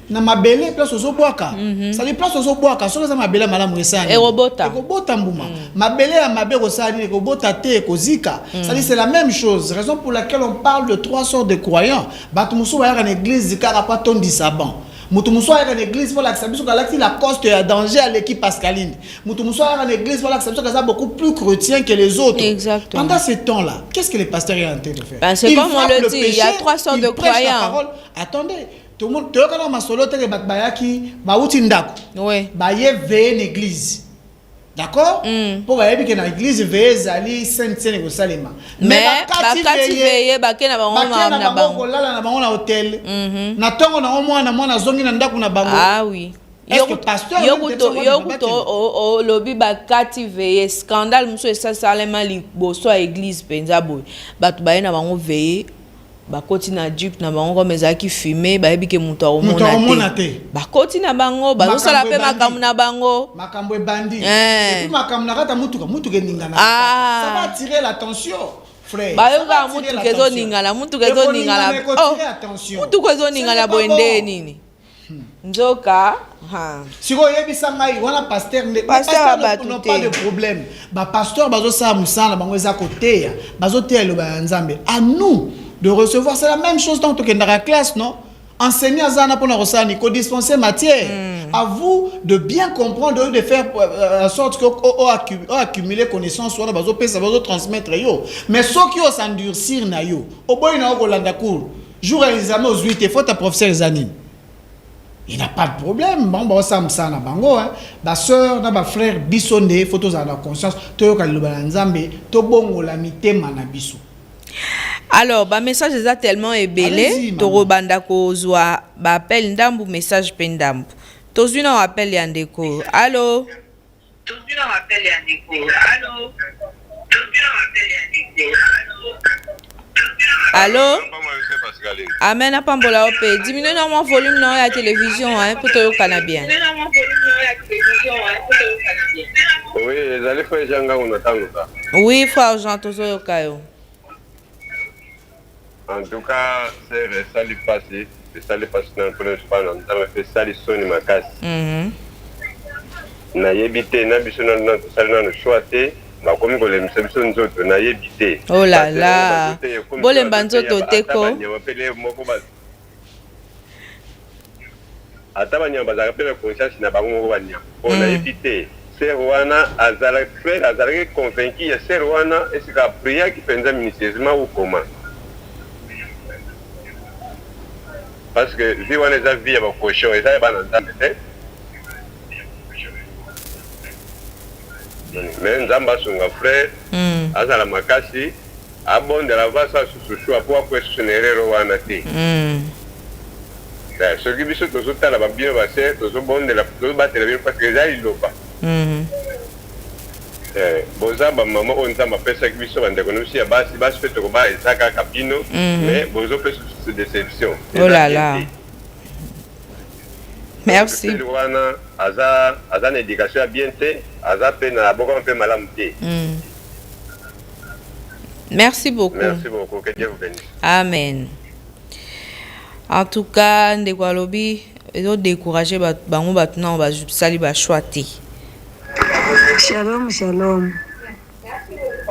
na mabele place ozo boaka ça les place ozo boaka so za mabele malamu esani ekobota mbuma mabele ya mabe ko sani ekobota te ekozika ça dit c'est la même chose, raison pour laquelle on parle de 3 sortes de croyants. Batu musu ya na église zikara pa tondi saban mutu musu ya na église voilà que ça biso galactique la coste ya danger à l'équipe pascaline mutu musu ya na église voilà que ça biso ça beaucoup plus chrétien que les autres. Exactement. Pendant ce temps là qu'est-ce que les pasteurs sont en train de faire? Ben, c'est comme on le dit, il y a 3 sortes de croyants. Attendez, tout le monde, tu vois quand on solo te bayaki ba uti ndako. Oui. Ba ye veiller en église. D'accord? Pour ba yebi que na église veiller zali sainte ko salema. Mais bakati veiller ba ke na bango na bango. Lala na bango na hôtel. Na tongo na mwana zongi na ndako na bango. Ah oui. Yokuto lobi bakati veiller scandale muso esa salema liboso a église penza boy. Batu ba na bango veiller. Bakoti na dupe na bango comme ezaki fumé ba ebike muto omona te bakoti na bango bazosala pe makambo na bango makambo ebandi et puis makambo na kata mutuka ningana ça va attirer l'attention frère bayoka mutuka ezo ningana oh mutuka ezo ningana boende nini nzoka siko yebisa ngai wana pasteur ne pasteur n'a pas de problème ba pasteur bazosala musala bango eza koteya bazoteya lo ba nzambe à nous de recevoir, c'est la même chose tant que dans la classe, non? Enseigner à Zana pour nous dispenser matière. À vous de bien comprendre, de faire en sorte qu'on accumuler connaissances, soit dans ça va transmettre. Mais ceux qui ont s'endurcir, au bout il y a un cours. Jour à l'examen aux 8, il faut ta professeur Zanine. Il n'a pas de problème. Bon, ça me ça na bango hein. Ma sœur, na ma frère Bissonné, photos à la conscience, to yo ka loba nzambe, to bongo la mitema na biso. Alors, ba message est tellement ébélé. Toro banda kozwa ba appel ndambu message pendambu. Tozuna appel yandeko. Allô? Tozuna appel yandeko. Allô? Allô? Amen à Pambola Opé. Diminue mon volume dans la télévision hein, pour te yoka bien. Oui, les allez faire Janga on attend ça. Oui, frère Jean Tozo Yokayo. En tout cas, c'est ça lui passé. C'est ça lui passé dans le principal. On a fait ça lui sonne ma casse. Na yebité na biso na ça na choité. Ba komi ko le msebiso nzoto na yebité. Oh là là. Bolemba nzoto teko. Ata banya bazaka pe conscience na bango moko banya. On a évité. Serwana azala frère azala convaincu ya Serwana est-ce que prière qui penza minutieusement ou comment? Parce que si on les a vus à cochon et ça est pas entendre mais nzamba songa frère azala makasi abonde la vasa sous pour questionner Rwanda té. Ce qui biso to sota la babino ba se to so bonde la to battre bien parce que ça il loba. Boza ba maman on tamba pesa ki biso bande kono si basi fait ko ba ezaka kapino mais bozo fait cette déception. Oh là là. Merci. Aza une éducation bien fait, aza peine à beaucoup un peu malamu. Merci beaucoup. Merci beaucoup, que Dieu vous bénisse. Amen. En tout cas, Ndegwalobi, ils ont découragé bango batuna ba sali ba choité. Shalom, shalom.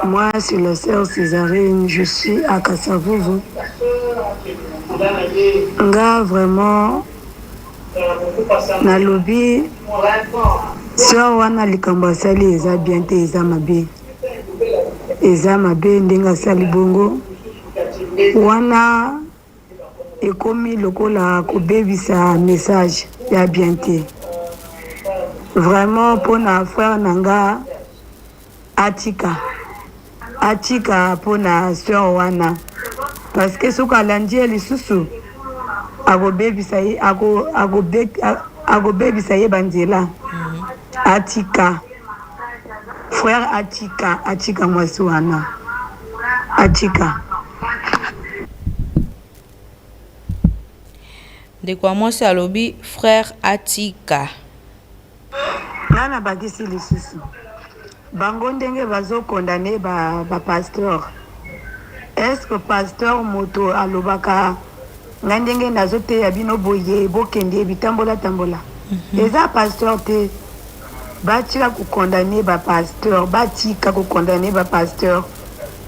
Moi, c'est la sœur Césarine, je suis à Kasavuvu. Nga vraiment na lobi sœur wana likambo asali eza bien te eza mabe ndenge asali bongo wana ekomi lokola kobebisa message ya bien te vraiment mpona frère nanga atika mpona sœur wana parce que soki alandi ye lisusu agobebisa ye banzela atika frère atika mwasi wana atika ndeko mwasi alobi frère atika nana bakisi lisusu bango ndenge bazokondane bapasteur est-ce que pasteur moto alobaka nga ndenge nazoteya bino boye bokende bitambola eza pasteur te batika kokondane bapasteur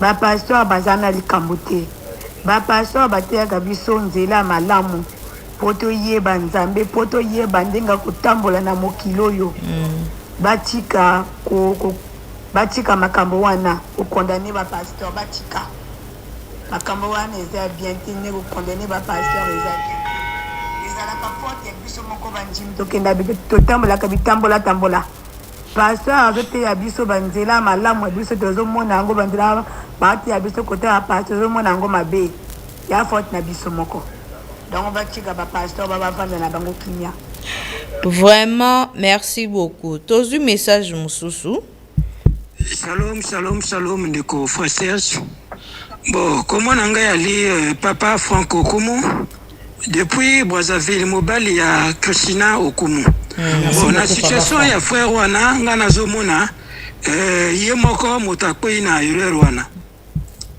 bapasteur baza na likambo te bapasteur bateyaka biso nzela malamu po toyeba nzambe po toyeba ndenge kotambola na mokili oyo batika makambo wana kokondane bapasteur batika makambo wana eza bien te ndenge kokondane bapasteur eza bien ezalaka porte ya biso moko banjimi tokenda totambolaka bitambola pasteur azoteya biso banzela malamu ya biso tozomona yango banzela bateya biso kotala pasteur tozomona yango mabe ya faute na biso moko donc batika bapasteur bavanda na bango kimia. Vraiment merci beaucoup. Tozu message mosusu. Shalom ndeko frère Serge. Bon, comment nanga yali papa Franco Okumu depuis Brazzaville mobile ya Christina Okumu. Bon, la situation ya frère wana nga nazomona ye moko motakoi na yure wana.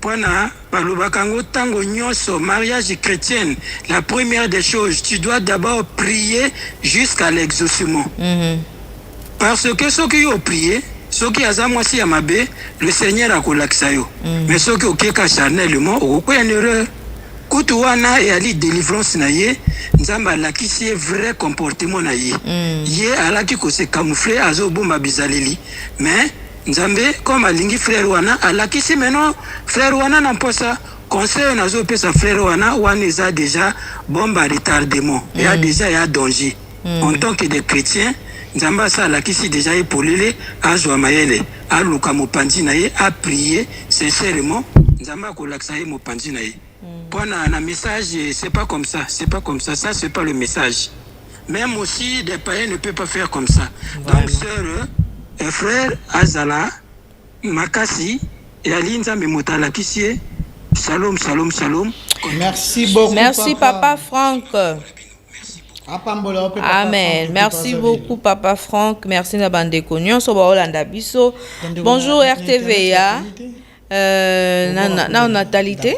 Pona balobaka ngo tango nyonso mariage chrétienne, la première des choses, tu dois d'abord prier jusqu'à l'exaucement. Parce que ceux qui ont prié, ceux qui ont mwasi ya mabe, le Seigneur a kolakisa yo. Mais ceux qui ont keka charnellement, oko en erreur. Kutu wana e ali délivrance na ye, nzamba lakisi ye vrai comportement na ye. Ye alaki ko se camoufler azo bomba bizaleli. Mais nzambe comme alingi frère wana alakisi maintenant frère wana na posa conseil nazo pesa frère wana eza déjà bomba retardement. Il y a déjà ya danger. En tant que des chrétiens, nzamba sa alakisi déjà epolele azwa mayele aluka mopanzi na ye a prier sincèrement nzamba kolakisa ye mopanzi na ye. Pour un message, c'est pas comme ça, c'est pas comme ça, ça c'est pas le message. Même aussi, des païens ne peuvent pas faire comme ça. Vraiment. Donc, sœur et frère, Azala, Makasi, et Alinza Memotala Kissie, Shalom, shalom, shalom. Merci beaucoup. Merci, Papa Franck. Amen. Merci beaucoup, Papa Franck. Merci, Nabande Konyon. Bonjour, RTVA. Natalité.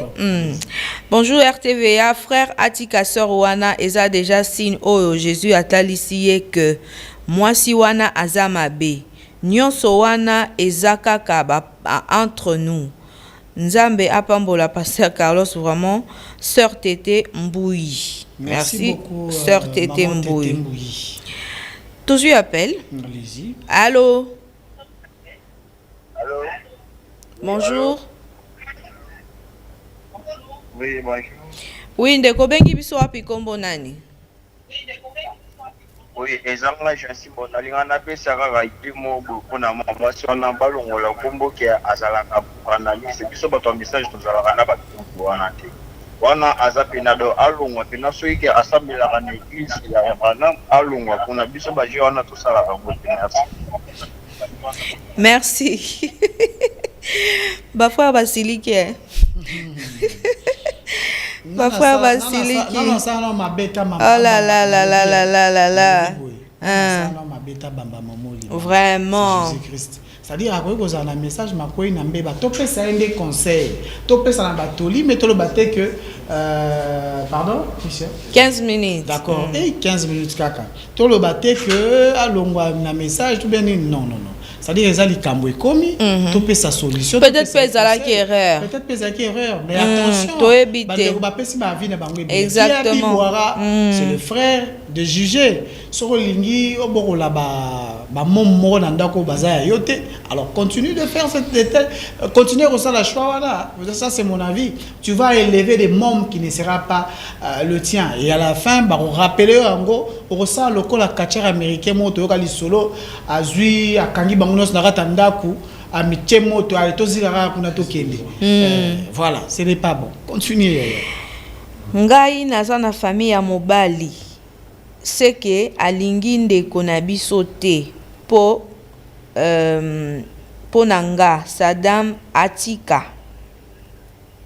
Bonjour RTVA, frère Atika sœur Wana, eza déjà signe oh Jésus atalisie que moi si Wana azama be. Nyonso Wana ezaka kaba entre nous. Nzambe apambola pasteur Carlos vraiment sœur Tété Mboui. Merci beaucoup sœur Tété Mboui. Toujours appel. Allez-y. Allô. Allô. Bonjour. Oui, bonjour. Oui, ndeko bengi biso wapi kombo nani? Oui, ezanga jansi bonalinga na pesa kaka ipimo bokona mama sona balongola kombo ke azalaka bana mise biso bato message tozalaka na bato wana te. Wana azapina do alongwa pina soike asambela kana église ya bana alongwa kuna biso baje wana tosalaka bote. Merci. Bafwa basilike. Bafwa basilike. Non, ça non mabeta mama. Oh là là là là là là là là. Ça non mabeta bamba momoli. Vraiment. Jésus-Christ. C'est-à-dire après que un message makoi na mbeba topé ça un des conseils. Topé ça na batoli mais tolo baté que pardon, 15 minutes. D'accord. Et 15 minutes kaka. Tolo baté que alongwa na message tout bien non. C'est-à-dire que les cambo est commis, tu peux sa solution. Peut-être que ça qui erreur. Peut-être que ça qui erreur, mais attention. Exactement. C'est le frère de juger. Sur lingi oborola ba momo nandako bazaya yote. Alors continue de faire cette détail, continue à ça la choix là. Ça c'est mon avis. Tu vas élever des mômes qui ne sera pas le tien et à la fin on rappeler en gros au ça local la catcher américain moto kali solo azui akangi bangonos narata ndaku a mitie moto a tozira kuna tokende. Voilà, ce n'est pas bon. Continuez. Ngai naza na famille ya mobali. C'est que alingi ndeko na biso te po nanga Sadam Atika.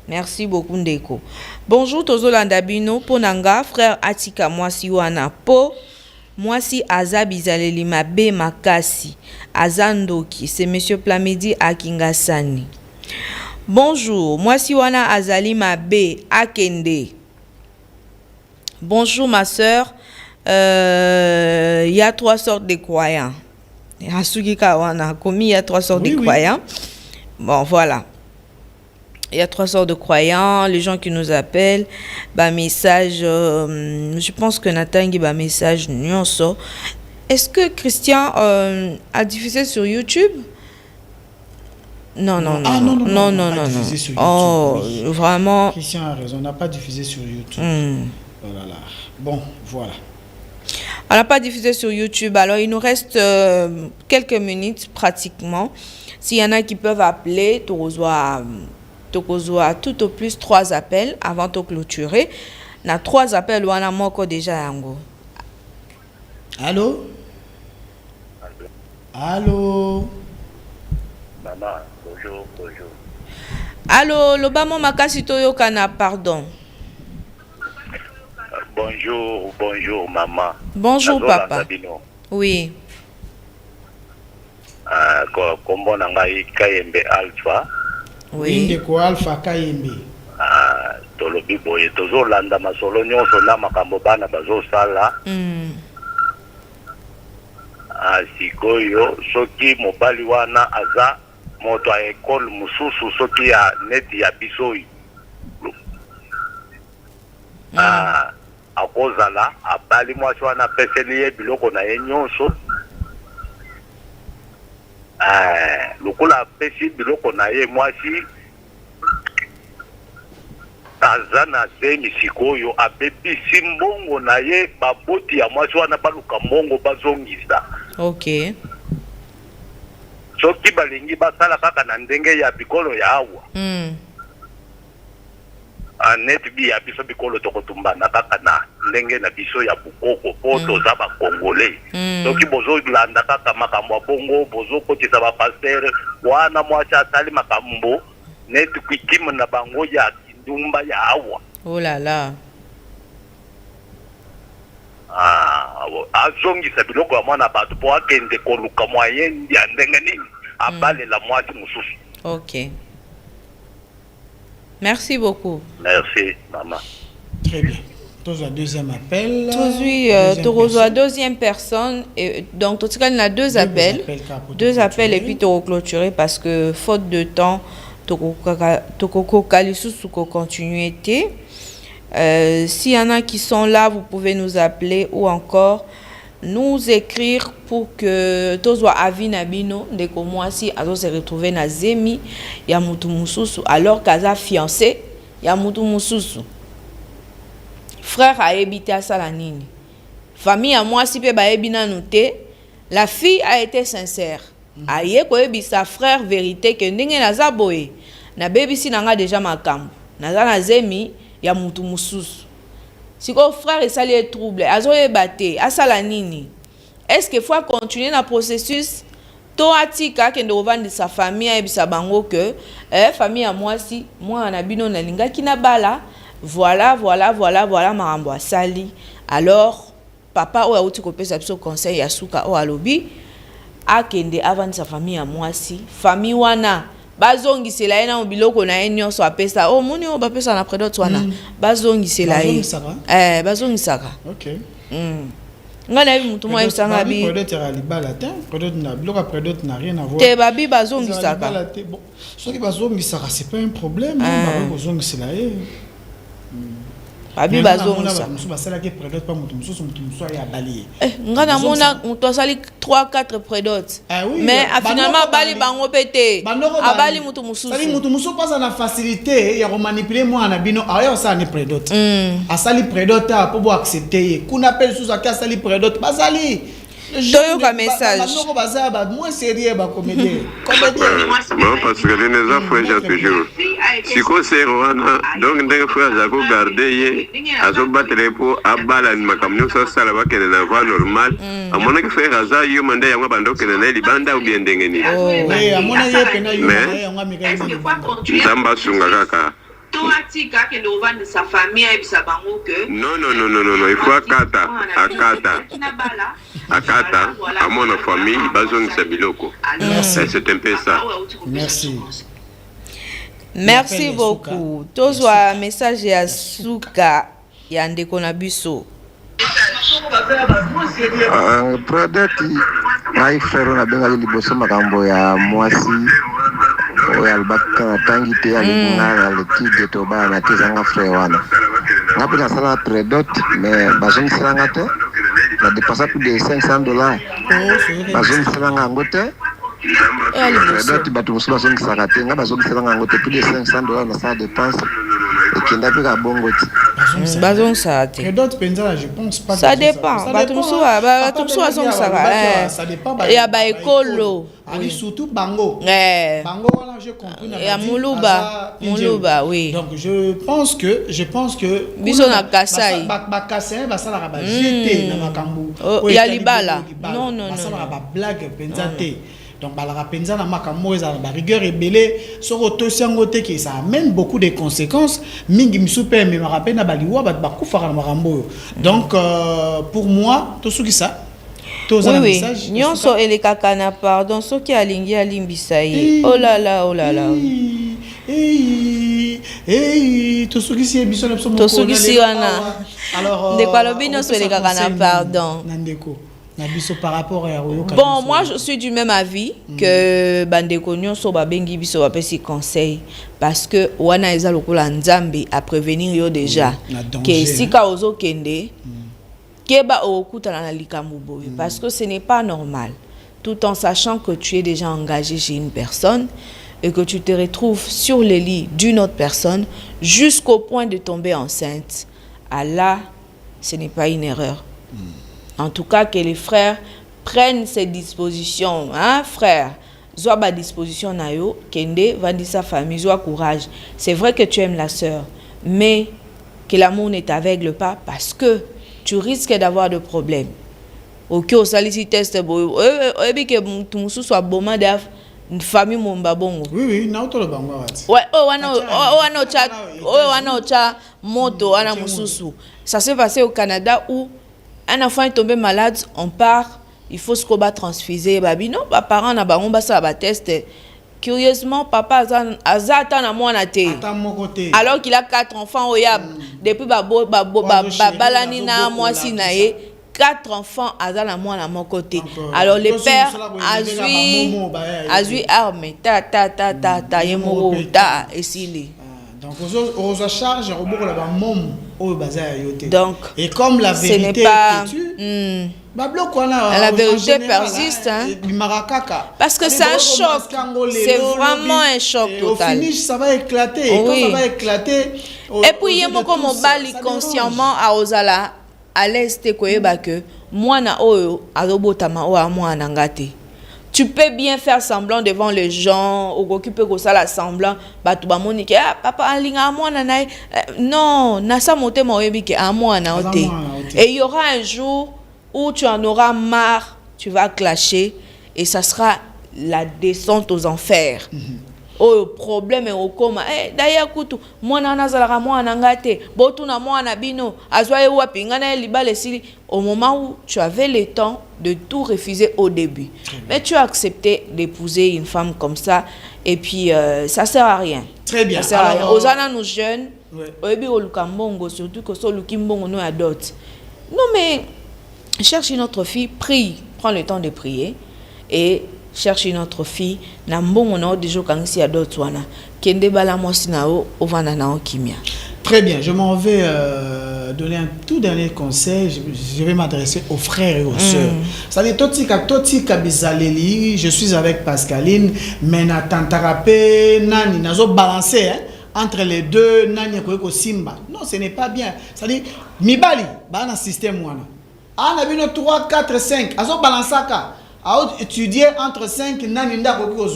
Merci beaucoup ndeko. Bonjour tozolanda bino po nanga frère Atika mwasi wana po mwasi azabizaleli mabe makasi azandoki c'est monsieur Plamedi Akingasani. Bonjour mwasi wana azali mabe akende. Bonjour ma sœur. Il y a trois sortes de croyants. Il y a trois sortes de croyants. Bon, voilà. Il y a trois sortes de croyants. Les gens qui nous appellent, bah, message, je pense que Nathan bah, message, nyonso. Est-ce que Christian a diffusé sur YouTube? Non. Diffusé sur YouTube, oh, oui. Vraiment. Christian a raison, on n'a pas diffusé sur YouTube. Voilà. Bon, voilà. On n'a pas diffusé sur YouTube, alors il nous reste quelques minutes pratiquement. S'il y en a qui peuvent appeler, tu reçois tout au plus 3 appels avant de clôturer. On a 3 appels, on a moko déjà yango. Allô? Allô? Maman, bonjour. Allô, Lobamo Makasi Toyokana, pardon. Bonjour maman. Bonjour papa. Oui. Kombo nangai Kayembe Alpha. Oui. Ndeko Alpha Kayembe. Tolobi boye tozolanda masolo nyonso na makambo bana bazosala. Sikoyo soki mobali wana aza moto a ekole mususu soki ya neti ya bisoi. Akozala abali mwasi wana peseli ye biloko na ye nyonso lokola pesi biloko na ye mwasi aza na zemi sikoyo abebisi mbongo na ye baboti ya mwasi wana baluka mbongo bazongisa. Okay. Soki balingi basala kaka na ndenge ya bikolo ya awa net bi ya biso bikolo tokotumba na kaka na ndenge na biso ya bukoko po toza ba congolais soki bozo landa kaka makambo ya bongo bozo kotisa ba pasteur wana mwacha atali makambo net kwikima na bango ya kindumba ya awa. Oh là là. Azongisa biloko ya mwana bato po akende koluka moyen ya ndenge nini abalela mwasi mususu. Ok. Merci beaucoup. Merci, maman. Très bien. Toujours deuxième appel. Toujours deuxième personne. Et donc, tout cas, il y a deux appels. Deux appels et puis tu clôturer parce que faute de temps, tu continuité. S'il y en a qui sont là, vous pouvez nous appeler ou encore nous écrire pour que tous avis nabino de que moi si azo se retrouver na zemi ya mutu mususu alors kaza fiancé ya mutu mususu frère a habité à Salanini famille à moi si pe ba ebina noté la fille a été sincère aye ko ebisa frère vérité que ndenge na zaboye na baby si nanga déjà makambo na zemi ya mutu mususu. Si vos frères et sali est trouble, azo ebate, asala nini. Est-ce qu'il faut continuer dans le processus? To atika kende ovandi sa famille et bisa bango que famille à moi si moi on a bino na linga kina bala voilà marambo sali. Alors papa ou auti ko pesa biso conseil ya suka o alobi akende avant sa famille à moi si famille wana bazongisela ena biloko na nyonso apesa o moni o bapesa na prédote wana bazongisela ye bazongisaka. OK. Ngana bi mutu mo esanga bi prédote ya libala te prédote na biloko prédote n'a rien à voir te babi bazongisaka bon soki bazongisaka c'est pas un problème bazongisela ye babi bazongisa musu basala ke prédote pas mutu musu ya balier ngana mona mutu asali 3-4 prédote mais finalement bali bango pété abali mutu mususu sali mutu musu pasa na facilité ya manipuler moi na bino aya ça ni prédote asali prédote po bo accepter kuna pe sous aka asali prédote basali toyoka message banoko bazaba moins sérieux ba comédien bon parce que les neza frère j'ai toujours siko serwana donc ndenge frère zako garder ye azo battre po abala ni makamnyo so sala bakene na voie normal amona que frère aza yo mande yango bandoke na libanda ou bien ndenge ni amona ye pena yo yango amika ni zamba sunga kaka toatika kende ovandi sa famille et bisa bango que non il faut akata à mon famille bazongisa biloko. C'est un peu ça. Merci beaucoup. Tozwa message ya suka ya ndeko na biso. Product my frère na benga liboso makambo ya mwasi oya albaka tangi te alinga l'étude to ba na tezanga frère wana. Ngapi na sala product mais bazongisanga te. Ça dépasse plus de $500. Bazongisanga ngango te. Product batu musu bazongisaka te nga bazongisanga ngango te plus de $500 na sa dépense. Ekenda pe ka bongo ti. Bazongisa te. Product penza je pense pas. Ça dépend. Batu musu bazongisaka. Ça dépend. Ya ba ekolo. Ali surtout bango. Bango wana j'ai compris na. Ya Muluba oui. Donc je pense que biso na Kasai. Ba Kasai ba sala ba jeter na makambu. Ya libala. Non. Sala ba blague penza te. Donc la penza na makambo eza ba rigueur ebele soko tosiango te que ça amène beaucoup de conséquences mingi misupe me ma rappelle na baliwa ba kufaka na makambo. Donc pour moi to suki ça oui, nyonso elekaka na pardon soki alingi alimbisa ye. Oh là là. Tosukisi biso na somo. Tosukisi wana. Alors ndeko alobi nyonso elekaka na pardon. Nandeko. Na biso par rapport à Royoka. Bon, moi je suis du même avis que bandeko nyonso babengi biso bapesi conseil parce que wana eza lokola nzambe à prévenir yo déjà que sika ozo kende Keba okutana na likambo boye parce que ce n'est pas normal tout en sachant que tu es déjà engagé chez une personne et que tu te retrouves sur le lit d'une autre personne jusqu'au point de tomber enceinte. Allah, ce n'est pas une erreur. En tout cas, que les frères prennent ces dispositions. Hein, frère? Zoa ba disposition na yo, kende, vandi sa famille, zoa courage. C'est vrai que tu aimes la sœur, mais que l'amour ne t'aveugle pas parce que tu risques d'avoir des problèmes. Ok, au salit test, que tout soit bon, une famille mon babongo. Oui, non, tout le bango. Ouais, moto, ana mususu. Ça s'est passé au Canada où un enfant est tombé malade, on part, il faut se transfuser. Babi, non, parents na bango basa ba test. Curieusement, papa azata na mwana te. Alors qu'il a 4 enfants au yab. Depuis balani na mwasi na ye. 4 enfants azala mwana mon côté. Alors le père azui arme ta yemoro ta esili. Donc aux charge donc et comme la vérité la vérité persiste, hein? Parce que c'est un choc, c'est vraiment un choc total. Au finish, ça va éclater. Oui. Quand ça va éclater, et puis il y a mon bali consciemment à Ozala à l'est que moi na oyo azobotama o a moi nangate. Tu peux bien faire semblant devant les gens, ou occuper comme ça la semblant, batu ba monique ah papa alinga moi nanaï. Non, na sa monte mo yebi ke a moi na ote. Et il y aura un jour où tu en auras marre, tu vas clasher et ça sera la descente aux enfers. Oh, problème est au coma. D'ailleurs, moi, nazala moi nangate, botu na moi na bino, azwaye wapi ngana libale sili. Au moment où tu avais le temps de tout refuser au début, mais tu as accepté d'épouser une femme comme ça, et puis ça sert à rien. Très bien. Ça sert à rien. Ozana nous jeunes, oyebi olukambongo surtout que so lukimbongo no adot. Non mais cherche une autre fille, prie, prends le temps de prier et cherche une autre fille. Na mbongo na déjà quand si adot wana. Kende bala mosi na o ovana na o kimia. Très bien, je m'en vais donner un tout dernier conseil. Je vais m'adresser aux frères et aux sœurs. Ça dit Totika Bizaleli, je suis avec Pascaline, mais Natantarape, Nani, nazo balancer entre les deux, Nani Koeko Simba. Non, ce n'est pas bien. Ça dit Mibali, bana système wana. Ah, on a vu 3, 4, 5, azo balansaka. À étudier entre 5 naninda ko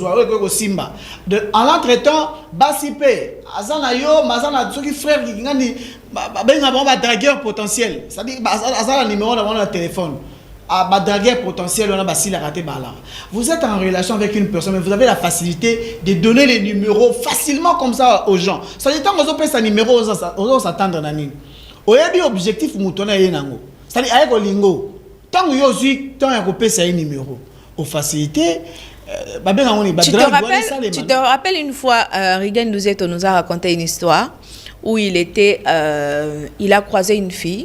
simba de en l'entretemps basipe azana yo mazana soki frère ki ngani benga ba dragueur potentiel, ça dit azana numéro na téléphone ba dragueur potentiel on a basila raté bala. Vous êtes en relation avec une personne mais vous avez la facilité de donner les numéros facilement comme ça aux gens. Ça dit tant qu'on peut sa numéro aux s'attendre na nini oyebi objectif mutona yenango, ça dit ayeko lingo. Tant que tu as un numéro, aux facilités, tu te rappelles une fois, Regan nous a raconté une histoire où il a croisé une fille,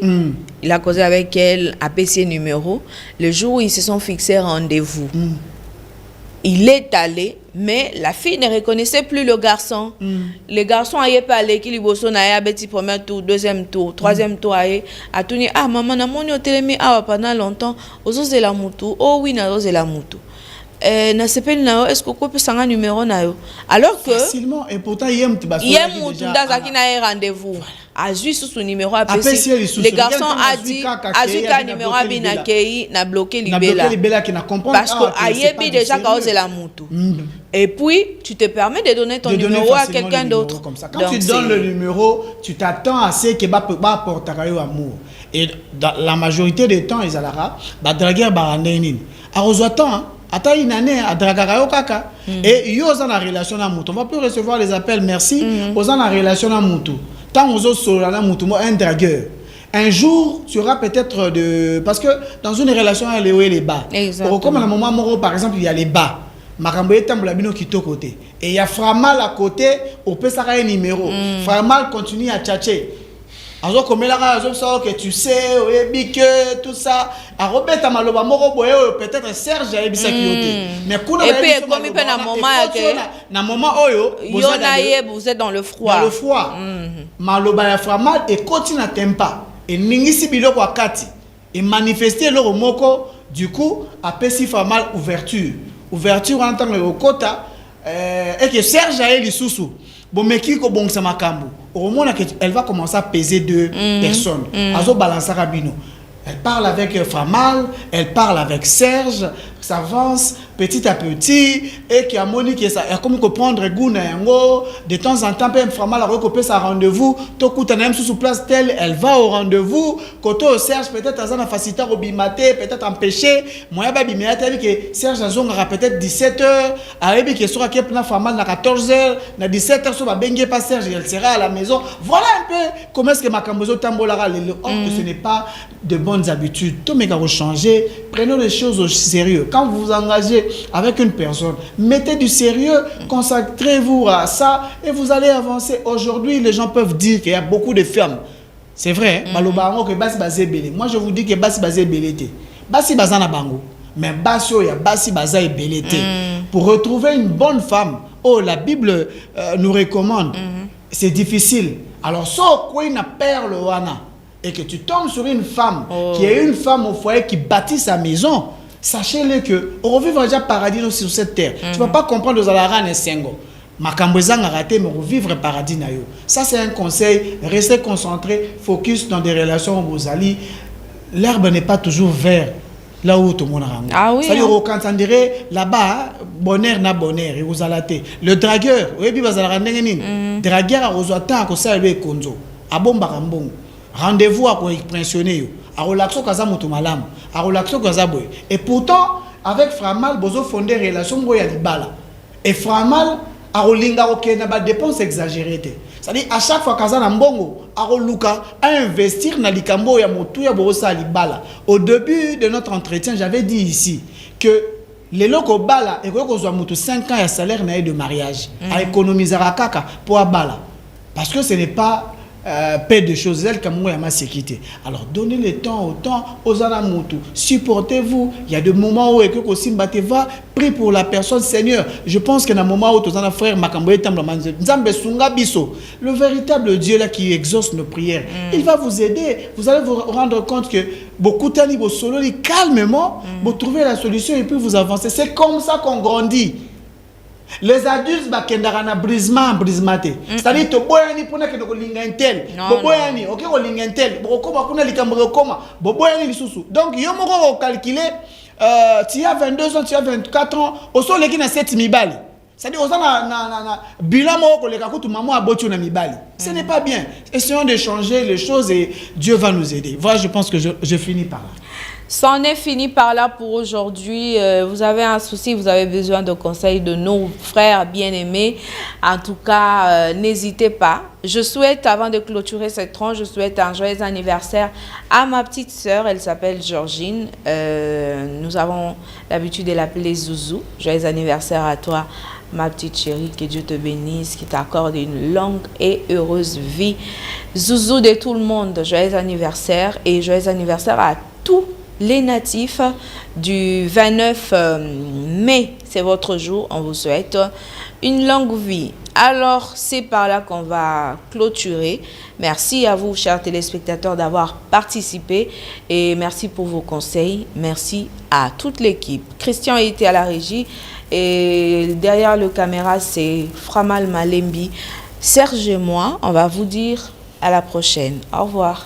il a causé avec elle, a payé ses numéros. Le jour où ils se sont fixés rendez-vous, il est allé, mais la fille ne reconnaissait plus le garçon. Le garçon a pas allé, qui lui bosso na petit premier tour, deuxième tour, troisième tour a tourné. Ah maman, na moni au télémi pendant longtemps. Ozo la mutu. Oh oui, na ozo la mutu. Na sepel na est-ce que vous peut s'en numéro na yo? Alors que facilement et pourtant il y a mutu zaki na rendez-vous. A juste son numéro a passé. Le garçon a dit a numéro a binakei na bloqué libela. Parce que ayebi déjà cause la mutu. Et puis tu te permets de donner ton numéro à quelqu'un d'autre. Quand tu donnes le numéro, tu t'attends à ce que va apporter amour. Et dans la majorité des temps ils alara ba draguer ba neni. A rejoitant Ata une année à Dragarayo Kaka et yo dans la relation à Moutou. On va plus recevoir les appels merci aux dans la relation à Moutou. Tant aux autres sur la Moutou, un dragueur. Un jour, tu auras peut-être de parce que dans une relation il y a les hauts et les bas. Comme à un moment moro par exemple, il y a les bas. Makamboye tambulabino qui to côté et il y a Framal à côté, on peut s'arrêter un numéro. Framal continue à tchatcher. Alors comme là que tu sais que tout ça a Robert Maloba moko boye peut-être Serge a ebisa kioté mais kuna et puis comme il peut na moment oyo vous êtes dans le froid Maloba ya Framal et continue à tempa et ningisi biloko akati et manifester le moko du coup a pesi Framal ouverture en tant que quota et que Serge a eli susu bon mais qui ko bon ça makambo au moment que elle va commencer à peser deux personnes azo balancer rabino elle parle avec Framal elle parle avec Serge s'avance petit à petit, et qui a monique ça, et comme comprendre goût de temps en temps, peut vraiment la recouper sa rendez-vous, tout coup même sous place telle, elle va au rendez-vous, côté au Serge peut-être à la facilité au bimaté, peut-être empêché, moi babi mais avec que Serge a peut-être 17h, arrive qui sera qui plein femme à 14h, na 17h sur va bengue pas Serge, elle sera à la maison. Voilà un peu comment est-ce que ma cambozo tambolara le ce n'est pas de bonnes habitudes. Tout mais quand changer, prenez les choses au sérieux. Quand vous vous engagez avec une personne, mettez du sérieux, consacrez-vous à ça et vous allez avancer. Aujourd'hui, les gens peuvent dire qu'il y a beaucoup de femmes. C'est vrai, moi je vous dis que basi basé belete. Basi bazana bango, mais basio ya basi bazai belete. Pour retrouver une bonne femme, oh la Bible nous recommande. C'est difficile. Alors so quoi une perle wana et que tu tombes sur une femme qui est une femme au foyer qui bâtit sa maison, sachez-le que on revivra déjà paradis sur cette terre. Tu vas pas comprendre aux alarans et sengo. Makambouezang a raté, mais revivre paradis na yo. Ça c'est un conseil. Restez concentré, focus dans des relations vous allez. L'herbe n'est pas toujours vert là où tout le monde a. Ah oui. C'est-à-dire quand on dirait là-bas bonheur na bonheur et vous allez. Le dragueur, oui bi bazala ndengenine. Dragueur a rezoata ko sa le konzo. Abomba kambongo. Rendez-vous à impressionner yo. A relaxo kaza mutu malam. A relaxo kaza boy. Et pourtant avec Framal bozo fonder relation boy ya libala. Et Framal a rolinga ok na ba dépenses exagérées. C'est-à-dire à chaque fois kaza na mbongo a roluka à investir na likambo ya mutu ya bosa libala. Au début de notre entretien, j'avais dit ici que les locaux bala et que mutu 5 ans ya salaire na de mariage à économiser à kaka pour bala parce que ce n'est pas paix de choses, elle comme moi ma sécurité. Alors donnez le temps au temps aux anamutu. Supportez-vous. Il y a des moments où que Kosimba te va, prie pour la personne, Seigneur. Je pense qu'il y a un moment où tous les frères Makamboye Nzambe Sunga Biso, le véritable Dieu là qui exauce nos prières, il va vous aider. Vous allez vous rendre compte que beaucoup de temps solo calmement, vous trouvez la solution et puis vous avancez. C'est comme ça qu'on grandit. Les adultes bakendara brisement brismaté. C'est-à-dire to boyani pona ke ko lingentel. Bo boyani, OK ko lingentel. Bo ko ba kuna likambo koma. Bo boyani lisusu. Donc yo moko calculer tu as 22 ans, tu as 24 ans, au sol qui na 7 mibali. C'est-à-dire au na bilan moko ko leka kutu maman abotu na mibali. Ce n'est pas bien. Essayons de changer les choses et Dieu va nous aider. Voilà, je pense que je finis par là. C'en est fini par là pour aujourd'hui. Vous avez un souci, vous avez besoin de conseils de nos frères bien-aimés. En tout cas, n'hésitez pas. Je souhaite, avant de clôturer cette tranche, je souhaite un joyeux anniversaire à ma petite sœur. Elle s'appelle Georgine. Nous avons l'habitude de l'appeler Zouzou. Joyeux anniversaire à toi, ma petite chérie. Que Dieu te bénisse, qu'il t'accorde une longue et heureuse vie. Zouzou de tout le monde, joyeux anniversaire. Et joyeux anniversaire à tous les natifs du 29 mai, c'est votre jour, on vous souhaite une longue vie. Alors, c'est par là qu'on va clôturer. Merci à vous, chers téléspectateurs, d'avoir participé et merci pour vos conseils. Merci à toute l'équipe. Christian était à la régie et derrière le caméra, c'est Framal Malembi. Serge et moi, on va vous dire à la prochaine. Au revoir.